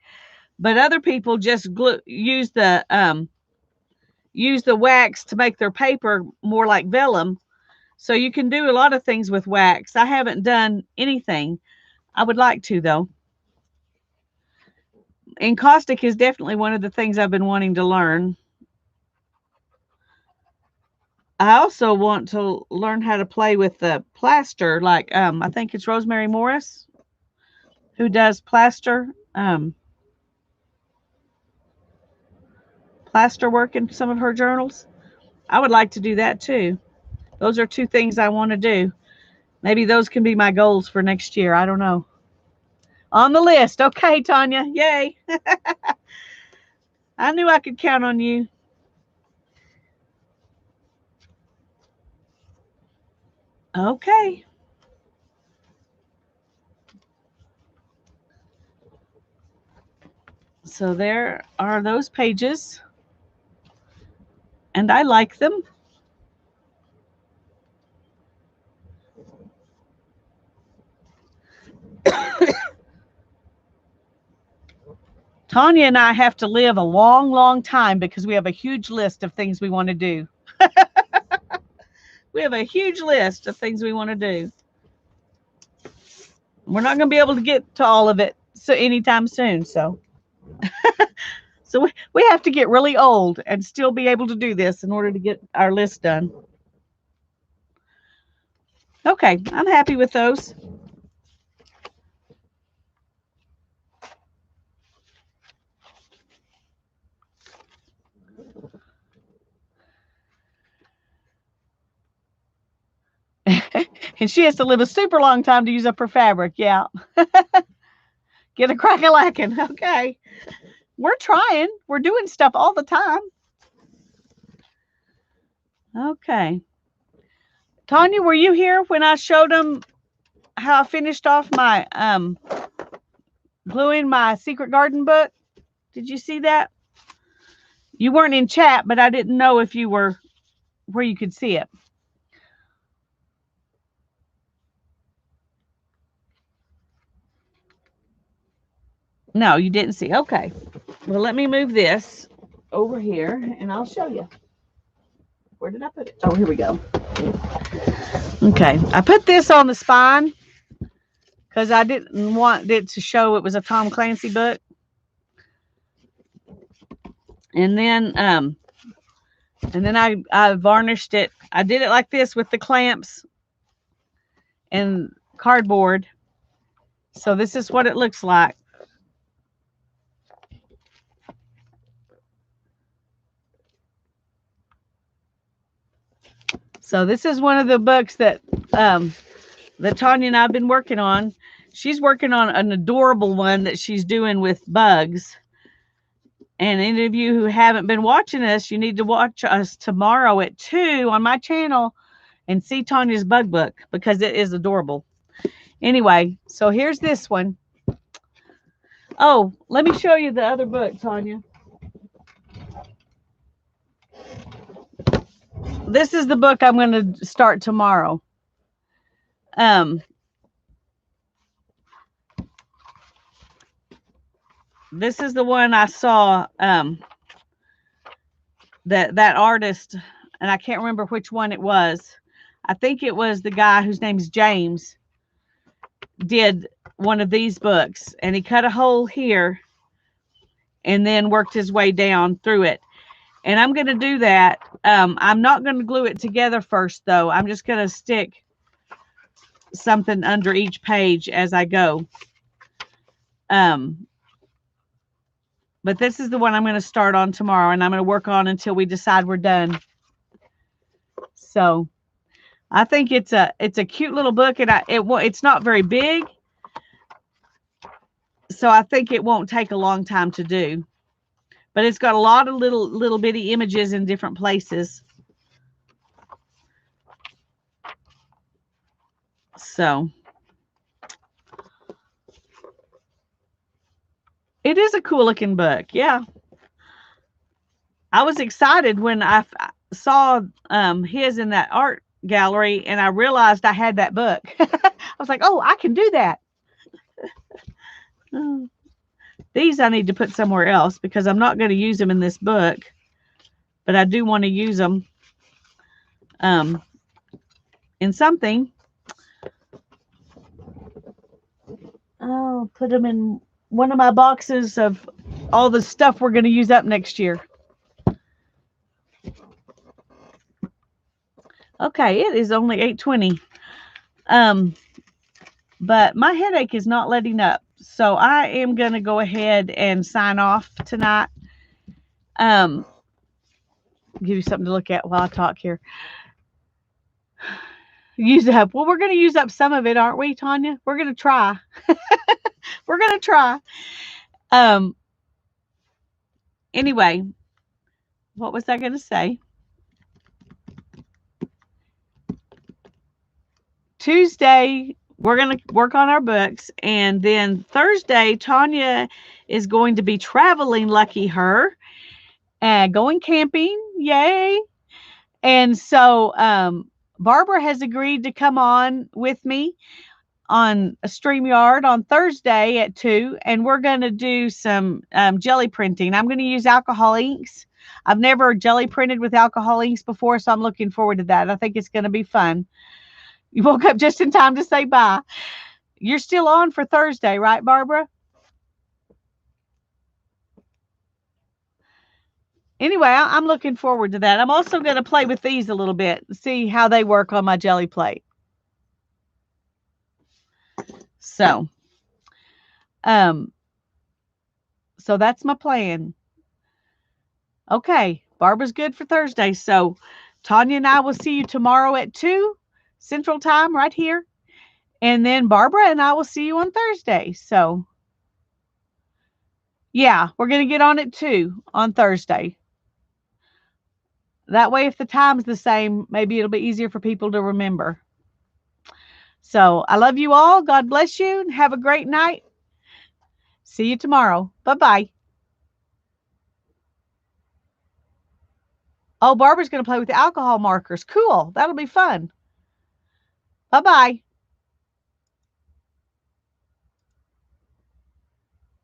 But other people just use the wax to make their paper more like vellum. So you can do a lot of things with wax. I haven't done anything. I would like to, though. Encaustic is definitely one of the things I've been wanting to learn. I also want to learn how to play with the plaster. Like, I think it's Rosemary Morris who does plaster work in some of her journals. I would like to do that too. Those are two things I want to do. Maybe those can be my goals for next year. I don't know. On the list. Okay, Tanya. Yay. I knew I could count on you. Okay. So there are those pages. And I like them. Tanya and I have to live a long, long time because we have a huge list of things we want to do. We have a huge list of things we want to do. We're not going to be able to get to all of it anytime soon. So we have to get really old and still be able to do this in order to get our list done. Okay, I'm happy with those. And she has to live a super long time to use up her fabric. Yeah. Get a crack-a-lackin'. Okay. We're trying. We're doing stuff all the time. Okay. Tanya, were you here when I showed them how I finished off my gluing my Secret Garden book? Did you see that? You weren't in chat, but I didn't know if you were where you could see it. No, you didn't see. Okay. Well, let me move this over here and I'll show you. Where did I put it? Oh, here we go. Okay. I put this on the spine because I didn't want it to show it was a Tom Clancy book. And then I varnished it. I did it like this with the clamps and cardboard. So this is what it looks like. So this is one of the books that Tanya and I have been working on. She's working on an adorable one that she's doing with bugs. And any of you who haven't been watching us, you need to watch us tomorrow at 2 on my channel and see Tanya's bug book because it is adorable. Anyway, so here's this one. Oh, let me show you the other book, Tanya. This is the book I'm going to start tomorrow. This is the one I saw that artist, and I can't remember which one it was. I think it was the guy whose name's James did one of these books, and he cut a hole here and then worked his way down through it. And I'm going to do that. I'm not going to glue it together first, though. I'm just going to stick something under each page as I go. But this is the one I'm going to start on tomorrow, and I'm going to work on until we decide we're done. So I think it's a cute little book, and it's not very big, so I think it won't take a long time to do. But it's got a lot of little bitty images in different places. So it is a cool looking book. Yeah. I was excited when I saw his in that art gallery, and I realized I had that book. I was like, oh, I can do that. These I need to put somewhere else because I'm not going to use them in this book, but I do want to use them in something. I'll put them in one of my boxes of all the stuff we're going to use up next year. Okay, it is only 8:20. But my headache is not letting up. So I am going to go ahead and sign off tonight. Give you something to look at while I talk here. Use up. Well, we're going to use up some of it, aren't we, Tanya? We're going to try. We're going to try. Anyway, what was I going to say? Tuesday, we're going to work on our books. And then Thursday, Tanya is going to be traveling, lucky her, and going camping. Yay. And so Barbara has agreed to come on with me on a StreamYard on Thursday at 2, and we're going to do some jelly printing. I'm going to use alcohol inks. I've never jelly printed with alcohol inks before, so I'm looking forward to that. I think it's going to be fun. You woke up just in time to say bye. You're still on for Thursday, right, Barbara? Anyway, I'm looking forward to that. I'm also going to play with these a little bit, see how they work on my jelly plate. So that's my plan. Okay, Barbara's good for Thursday. So Tanya and I will see you tomorrow at 2 Central Time right here. And then Barbara and I will see you on Thursday. So yeah, we're going to get on at 2 on Thursday. That way, if the time's the same, maybe it'll be easier for people to remember. So I love you all. God bless you, and have a great night. See you tomorrow. Bye-bye. Oh, Barbara's going to play with the alcohol markers. Cool. That'll be fun. Bye-bye.